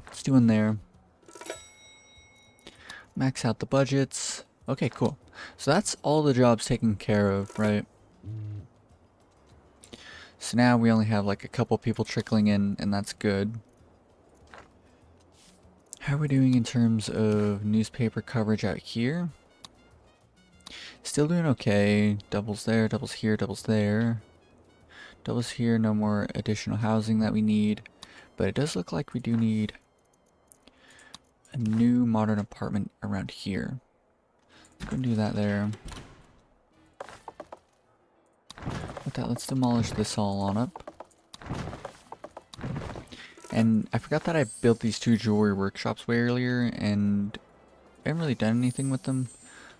Let's do one there. Max out the budgets. Okay, cool. So that's all the jobs taken care of, right? So now we only have like a couple people trickling in, and that's good. How are we doing in terms of newspaper coverage out here? Still doing okay. Doubles there, doubles here, doubles there. Doubles here, no more additional housing that we need. But it does look like we do need a new modern apartment around here. Let's go and do that there. With that, let's demolish this all on up. And I forgot that I built these two jewelry workshops way earlier, and I haven't really done anything with them.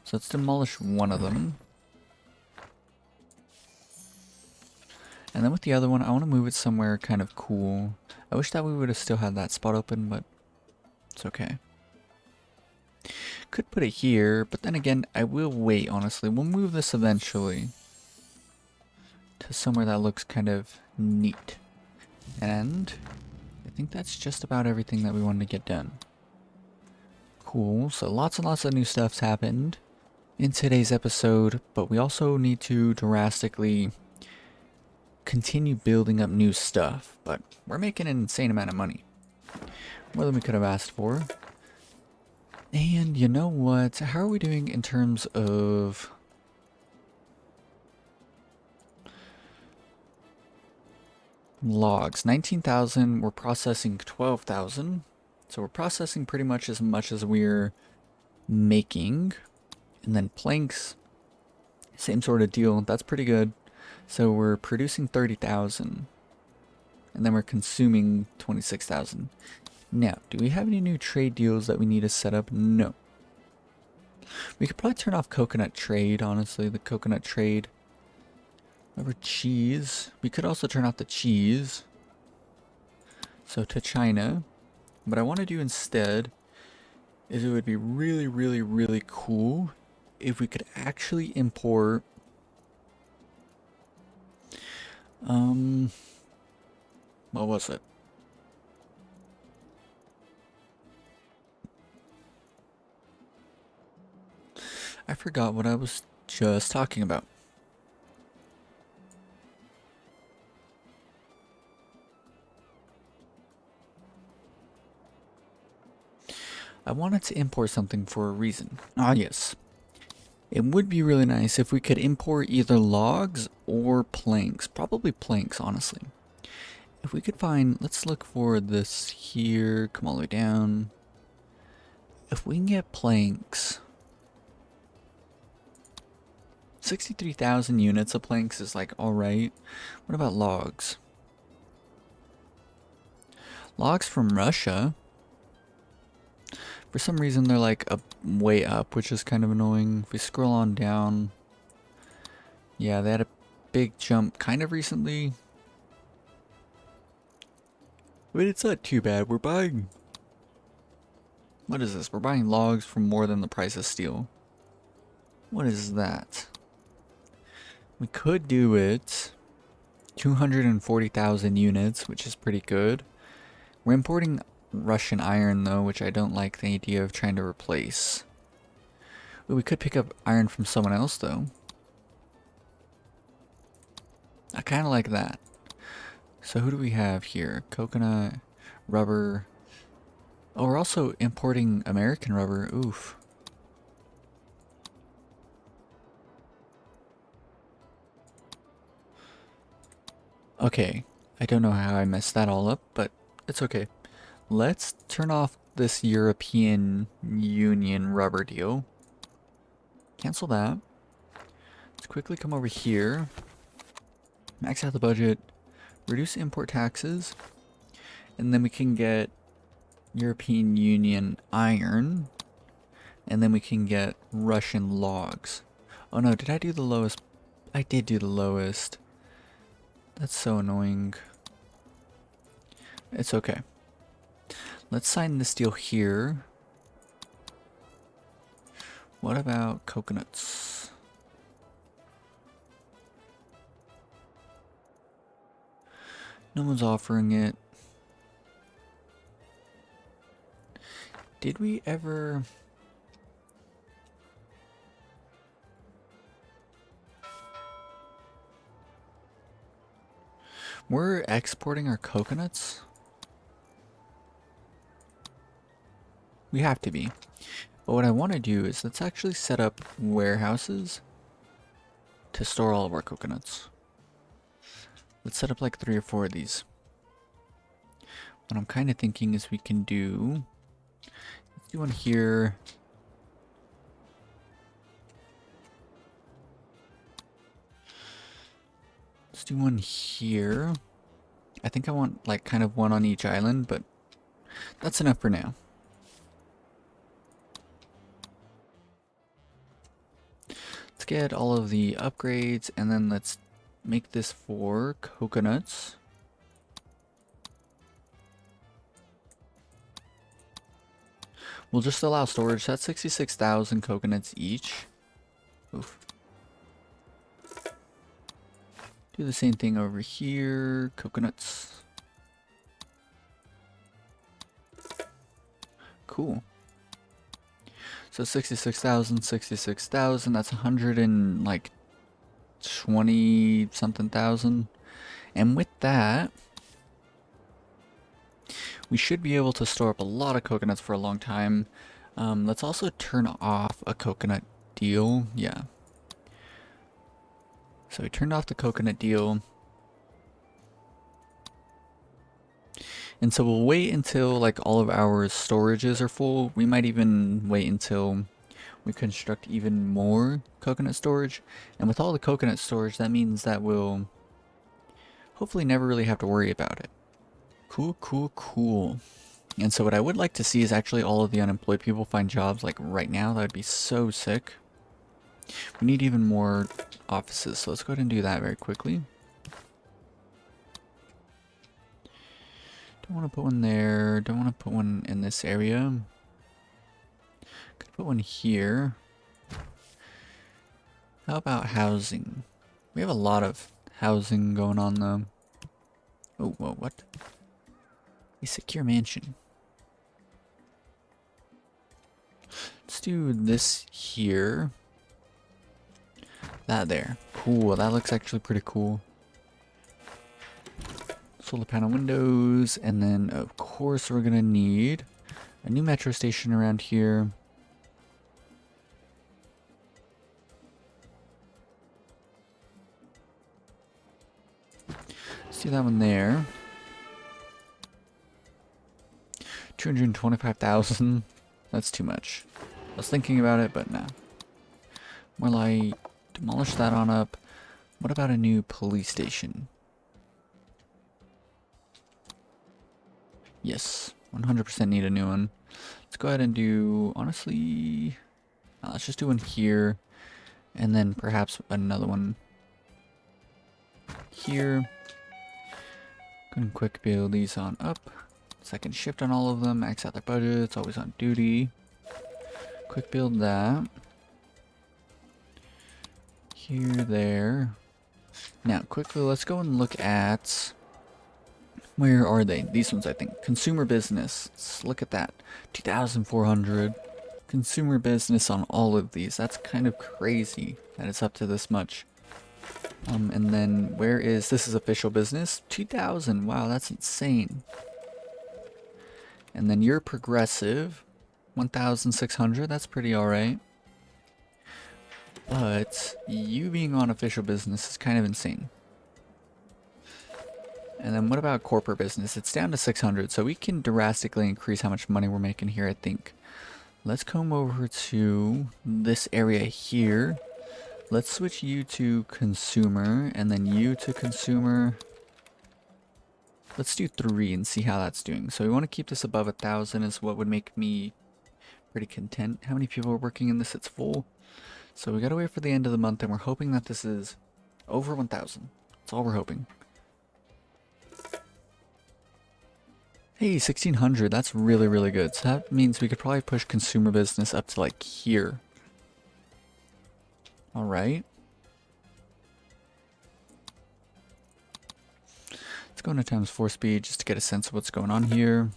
So let's demolish one of them. And then with the other one, I want to move it somewhere kind of cool. I wish that we would have still had that spot open, but it's okay. Could put it here, but then again, I will wait, honestly. We'll move this eventually to somewhere that looks kind of neat. And I think that's just about everything that we wanted to get done. Cool, so lots and lots of new stuff's happened in today's episode, but we also need to drastically continue building up new stuff. But we're making an insane amount of money. More than we could have asked for. And you know what? How are we doing in terms of logs? 19,000. We're processing 12,000. So we're processing pretty much as we're making. And then planks, same sort of deal. That's pretty good. So we're producing 30,000. And then we're consuming 26,000. Now, do we have any new trade deals that we need to set up? No. We could probably turn off coconut trade, honestly. The coconut trade. Over cheese. We could also turn off the cheese. So to China. What I want to do instead is it would be really, really, really cool if we could actually import what was it? I forgot what I was just talking about. I wanted to import something for a reason. Ah, yes. It would be really nice if we could import either logs or planks. Probably planks, honestly. If we could find, let's look for this here, come all the way down. If we can get planks, 63,000 units of planks is like alright. What about logs? Logs from Russia. For some reason they're like way up, which is kind of annoying. If we scroll on down, yeah, they had a big jump kind of recently. But it's not too bad. We're buying... What is this? We're buying logs for more than the price of steel. What is that? We could do it 240,000 units, which is pretty good. We're importing Russian iron though, which I don't like the idea of trying to replace. Ooh, we could pick up iron from someone else though. I kind of like that. So who do we have here? Coconut, rubber. Oh, we're also importing American rubber. Oof. Okay, I don't know how I messed that all up, but it's okay. Let's turn off this European Union rubber deal. Cancel that. Let's quickly come over here. Max out the budget. Reduce import taxes. And then we can get European Union iron. And then we can get Russian logs. Oh no, did I do the lowest? I did do the lowest. That's so annoying. It's okay. Let's sign this deal here. What about coconuts? No one's offering it. Did we ever... We're exporting our coconuts? We have to be. But what I want to do is let's actually set up warehouses to store all of our coconuts. Let's set up like 3 or 4 of these. What I'm kind of thinking is we can do... Let's do one here. Let's do one here. I think I want like kind of one on each island, but that's enough for now. Let's get all of the upgrades and then let's make this for coconuts. We'll just allow storage. That's 66,000 coconuts each. Oof. Do the same thing over here. Coconuts. Cool. So 66,000, 66,000. That's 120 something thousand. And with that, we should be able to store up a lot of coconuts for a long time. Let's also turn off a coconut deal. Yeah. So we turned off the coconut deal. And so we'll wait until like all of our storages are full. We might even wait until we construct even more coconut storage. And with all the coconut storage, that means that we'll hopefully never really have to worry about it. Cool, cool, cool. And so what I would like to see is actually all of the unemployed people find jobs like right now. That would be so sick. We need even more offices, so let's go ahead and do that very quickly. Don't want to put one there. Don't want to put one in this area. Could put one here. How about housing? We have a lot of housing going on though. Oh, whoa, what? A secure mansion. Let's do this here. That there. Cool, that looks actually pretty cool. Solar panel windows, and then of course we're gonna need a new metro station around here. Let's do that one there. 225,000. That's too much. I was thinking about it, but nah. More like demolish that on up. What about a new police station? Yes, 100% need a new one. Let's go ahead and do, honestly, let's just do one here, and then perhaps another one here. Go and quick build these on up. Second shift on all of them, max out their budgets, always on duty. Quick build that. Here, there. Now, quickly, let's go and look at... Where are they? These ones, I think. Consumer business. Let's look at that. 2,400. Consumer business on all of these. That's kind of crazy that it's up to this much. And then, where is... This is official business. 2,000. Wow, that's insane. And then you're progressive. 1,600. That's pretty alright. But you being on official business is kind of insane. And then what about corporate business? It's down to 600, so we can drastically increase how much money we're making here, I think. Let's come over to this area here. Let's switch you to consumer, and then you to consumer. Let's do 3 and see how that's doing. So we want to keep this above 1,000 is what would make me pretty content. How many people are working in this? It's full. So we gotta wait for the end of the month, and we're hoping that this is over 1,000. That's all we're hoping. Hey, 1,600, that's really, really good. So that means we could probably push consumer business up to like here. Alright. Let's go into ×4 speed just to get a sense of what's going on here.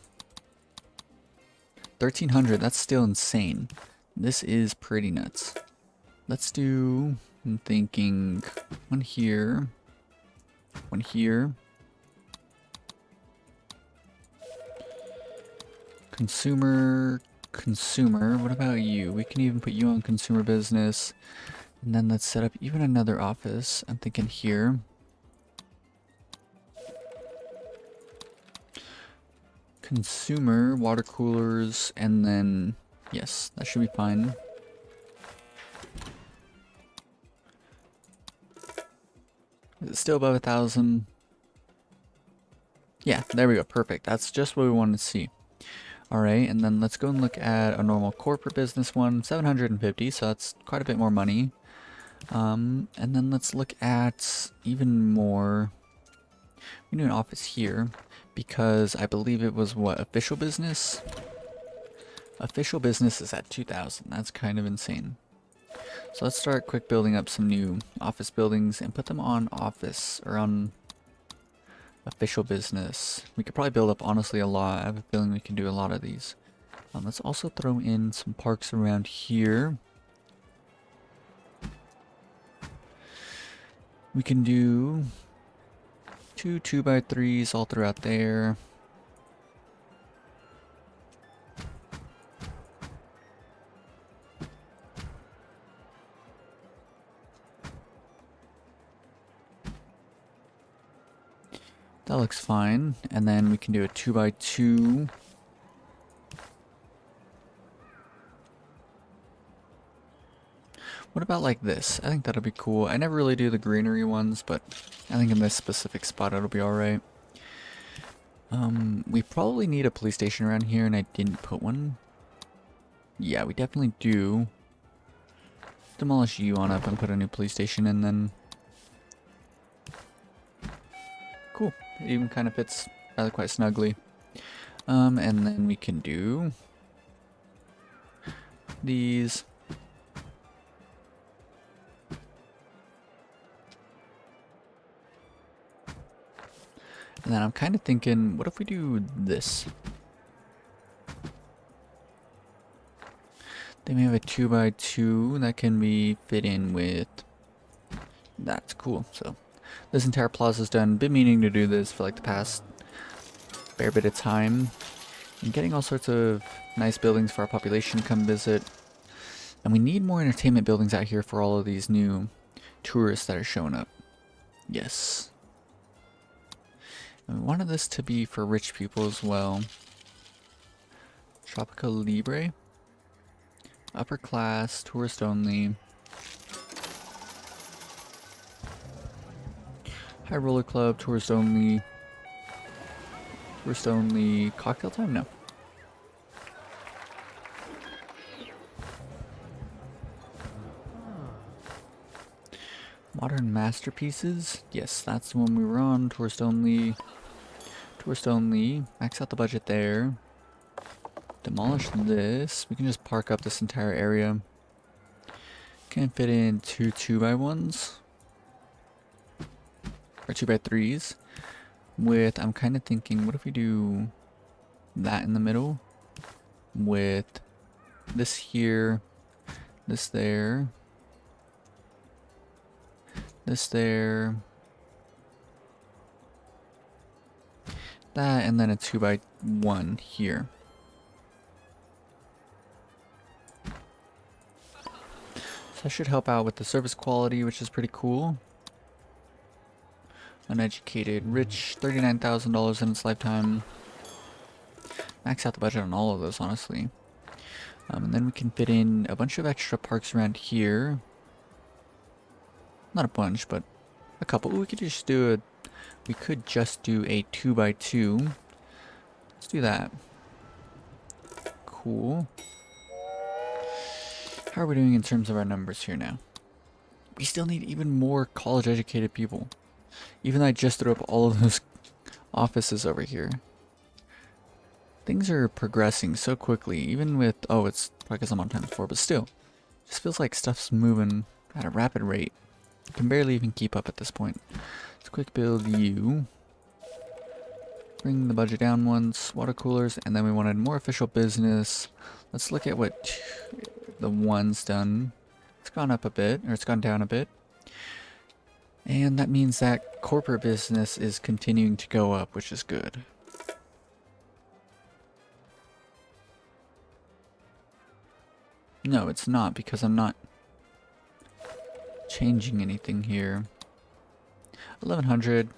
1,300, that's still insane. This is pretty nuts. Let's do, I'm thinking, one here, one here. Consumer, what about you? We can even put you on consumer business. And then let's set up even another office. I'm thinking here. Consumer, water coolers, and then, yes, that should be fine. Is it still above 1,000? Yeah, there we go, perfect. That's just what we wanted to see. Alright, and then let's go and look at a normal corporate business one, 750, so that's quite a bit more money. And then let's look at even more. We need an office here, because I believe it was, what, official business? Official business is at 2,000, that's kind of insane. So let's start quick building up some new office buildings and put them on office, or on official business. We could probably build up, honestly, a lot. I have a feeling we can do a lot of these. Let's also throw in some parks around here. We can do 2 2x3s all throughout there. That looks fine. And then we can do a 2x2. What about like this? I think that'll be cool. I never really do the greenery ones, but I think in this specific spot it'll be alright. We probably need a police station around here, and I didn't put one. Yeah, we definitely do. Demolish you on up and put a new police station in then. Cool. It even kind of fits rather quite snugly. And then we can do these. And then I'm kind of thinking, what if we do this? They may have a 2x2 that can be fit in with. That's cool. So this entire plaza's done. Been meaning to do this for like the past fair bit of time. And getting all sorts of nice buildings for our population to come visit. And we need more entertainment buildings out here for all of these new tourists that are showing up. Yes. And we wanted this to be for rich people as well. Tropico Libre. Upper class, tourist only. High roller club, tourist only. Tourist only. Cocktail time? No. Modern masterpieces? Yes, that's the one we were on. Tourist only. Tourist only. Max out the budget there. Demolish this. We can just park up this entire area. Can fit in two 2x1s. Or 2x3s. With, I'm kind of thinking, what if we do that in the middle? With this here. This there. This there. That, and then a 2x1 here. So that should help out with the service quality, which is pretty cool. Uneducated, rich, $39,000 in its lifetime. Max out the budget on all of those, honestly. And then we can fit in a bunch of extra parks around here. Not a bunch, but a couple. Ooh, we could just do a 2x2. Let's do that. Cool. How are we doing in terms of our numbers here now? We still need even more college educated people. Even though I just threw up all of those offices over here. Things are progressing so quickly, even with, oh, it's probably because I'm on ×4, but still. Just feels like stuff's moving at a rapid rate. I can barely even keep up at this point. Let's quick build you. Bring the budget down once, water coolers, and then we wanted more official business. Let's look at what the one's done. It's gone up a bit, or it's gone down a bit. And that means that corporate business is continuing to go up, which is good. No, it's not, because I'm not changing anything here. 1100.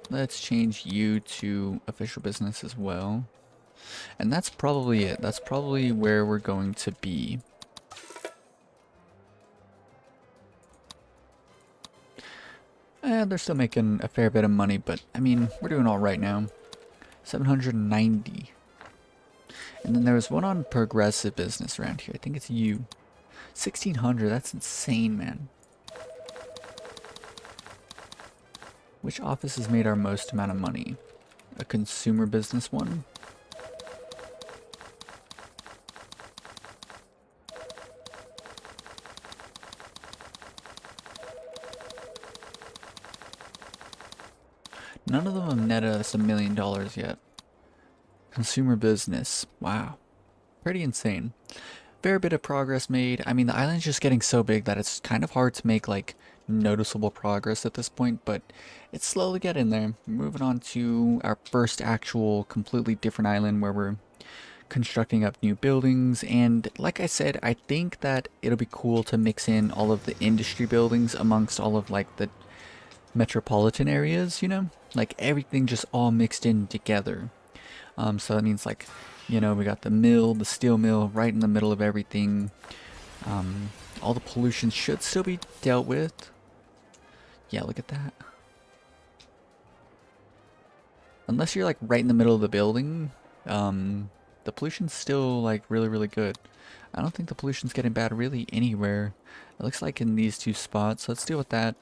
Let's change you to official business as well. And that's probably it. That's probably where we're going to be. They're still making a fair bit of money, but I mean, we're doing all right now. 790. And then there was one on progressive business around here. I think it's you. 1600. That's insane, man. Which office has made our most amount of money? A consumer business one? None of them have netted us $1 million yet. Consumer business. Wow. Pretty insane. Fair bit of progress made. I mean, the island's just getting so big that it's kind of hard to make, like, noticeable progress at this point, but it's slowly getting there. Moving on to our first actual completely different island where we're constructing up new buildings, and like I said, I think that it'll be cool to mix in all of the industry buildings amongst all of, like, the metropolitan areas, you know? Like, everything just all mixed in together. So that means, like, you know, we got the mill, the steel mill, right in the middle of everything. All the pollution should still be dealt with. Yeah, look at that. Unless you're, like, right in the middle of the building, the pollution's still, like, really, really good. I don't think the pollution's getting bad really anywhere. It looks like in these two spots. So let's deal with that.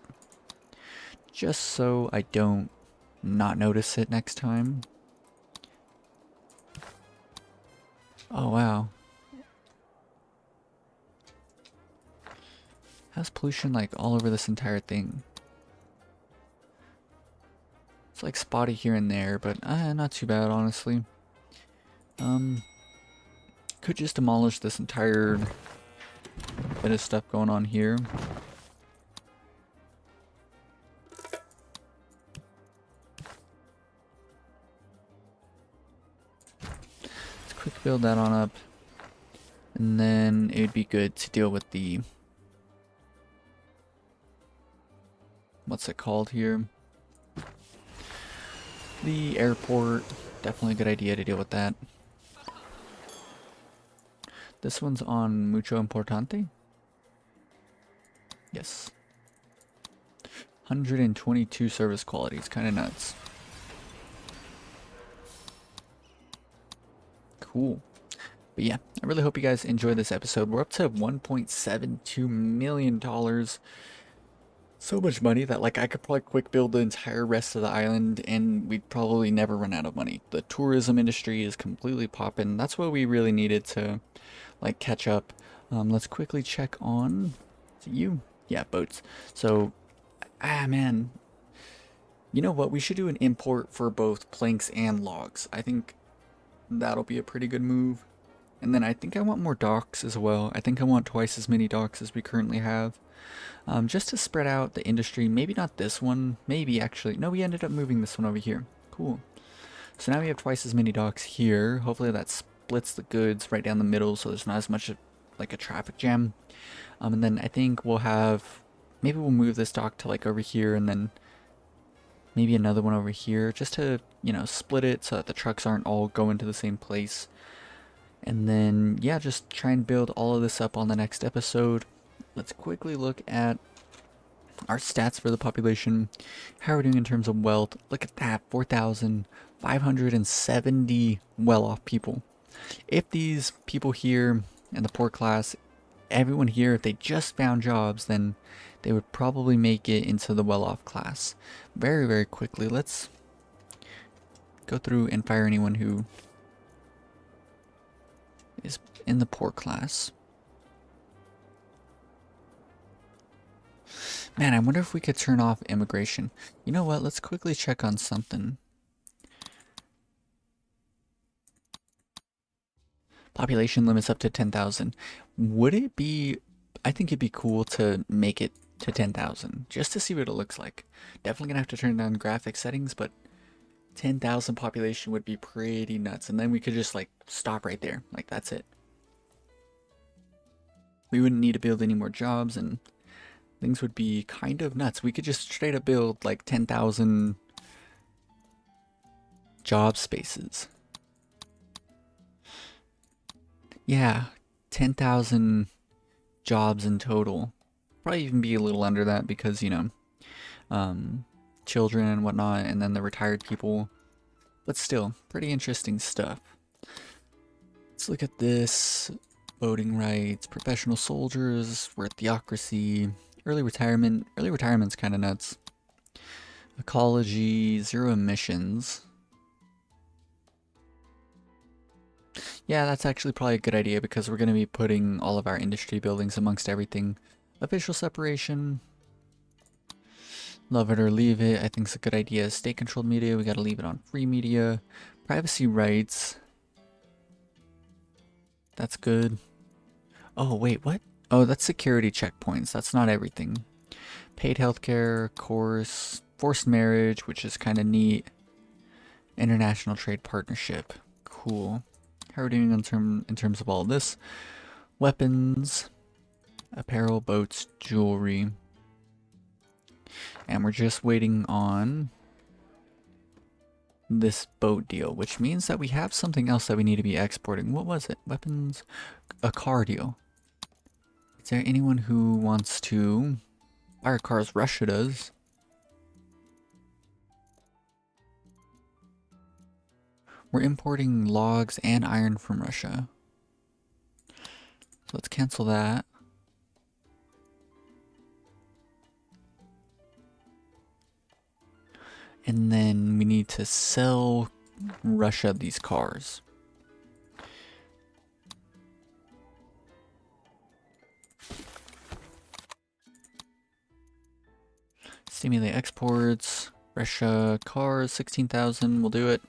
Just so I don't not notice it next time. Oh, wow. How's pollution, like, all over this entire thing? It's, like, spotty here and there, but not too bad, honestly. Could just demolish this entire bit of stuff going on here. Quick build that on up, and then it would be good to deal with the, what's it called here, the airport. Definitely a good idea to deal with that. This one's on Mucho Importante. Yes. 122 service qualities, kind of nuts. Cool. But yeah, I really hope you guys enjoyed this episode. We're up to $1.72 million. So much money that like I could probably quick build the entire rest of the island and we'd probably never run out of money. The tourism industry is completely popping. That's what we really needed to like catch up. Let's quickly check on you. Yeah, boats. So, man, you know what? We should do an import for both planks and logs. I think that'll be a pretty good move. And then I think I want more docks as well. I think I want twice as many docks as we currently have. Just to spread out the industry. Maybe not this one. Maybe actually. No, we ended up moving this one over here. Cool. So now we have twice as many docks here. Hopefully that splits the goods right down the middle so there's not as much like a traffic jam. And then I think we'll have, maybe we'll move this dock to like over here and then maybe another one over here just to, you know, split it so that the trucks aren't all going to the same place. And then, yeah, just try and build all of this up on the next episode. Let's quickly look at our stats for the population. How are we doing in terms of wealth? Look at that, 4,570 well-off people. If these people here in the poor class, everyone here, if they just found jobs, then they would probably make it into the well-off class very, very quickly. Let's go through and fire anyone who is in the poor class. Man, I wonder if we could turn off immigration. You know what? Let's quickly check on something. Population limits up to 10,000. Would it be... I think it'd be cool to make it to 10,000. Just to see what it looks like. Definitely gonna have to turn down graphic settings, but 10,000 population would be pretty nuts. And then we could just like stop right there. Like that's it. We wouldn't need to build any more jobs and things would be kind of nuts. We could just straight up build like 10,000 job spaces. Yeah, 10,000 jobs in total. Probably even be a little under that because, you know, children and whatnot, and then the retired people. But still, pretty interesting stuff. Let's look at this. Voting rights, professional soldiers, we're a theocracy, early retirement. Early retirement's kind of nuts. Ecology, zero emissions. Yeah, that's actually probably a good idea because we're going to be putting all of our industry buildings amongst everything. Official separation. Love it or leave it. I think it's a good idea. State-controlled media, we got to leave it on free media. Privacy rights. That's good. Oh, wait, what? Oh, that's security checkpoints. That's not everything. Paid healthcare, course, forced marriage, which is kind of neat. International trade partnership. Cool. How are we doing in terms of all this? Weapons, apparel, boats, jewelry. And we're just waiting on this boat deal, which means that we have something else that we need to be exporting. What was it? Weapons, a car deal. Is there anyone who wants to buy our cars? Russia does. We're importing logs and iron from Russia. So let's cancel that. And then we need to sell Russia these cars. Stimulate exports. Russia cars, 16,000. We'll do it.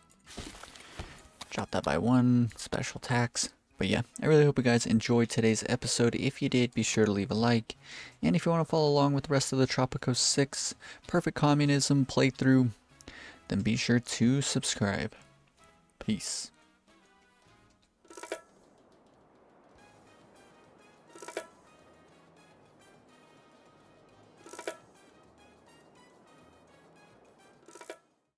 Drop that by 1. Special tax. But yeah, I really hope you guys enjoyed today's episode. If you did, be sure to leave a like. And if you want to follow along with the rest of the Tropico 6 Perfect Communism playthrough, then be sure to subscribe. Peace.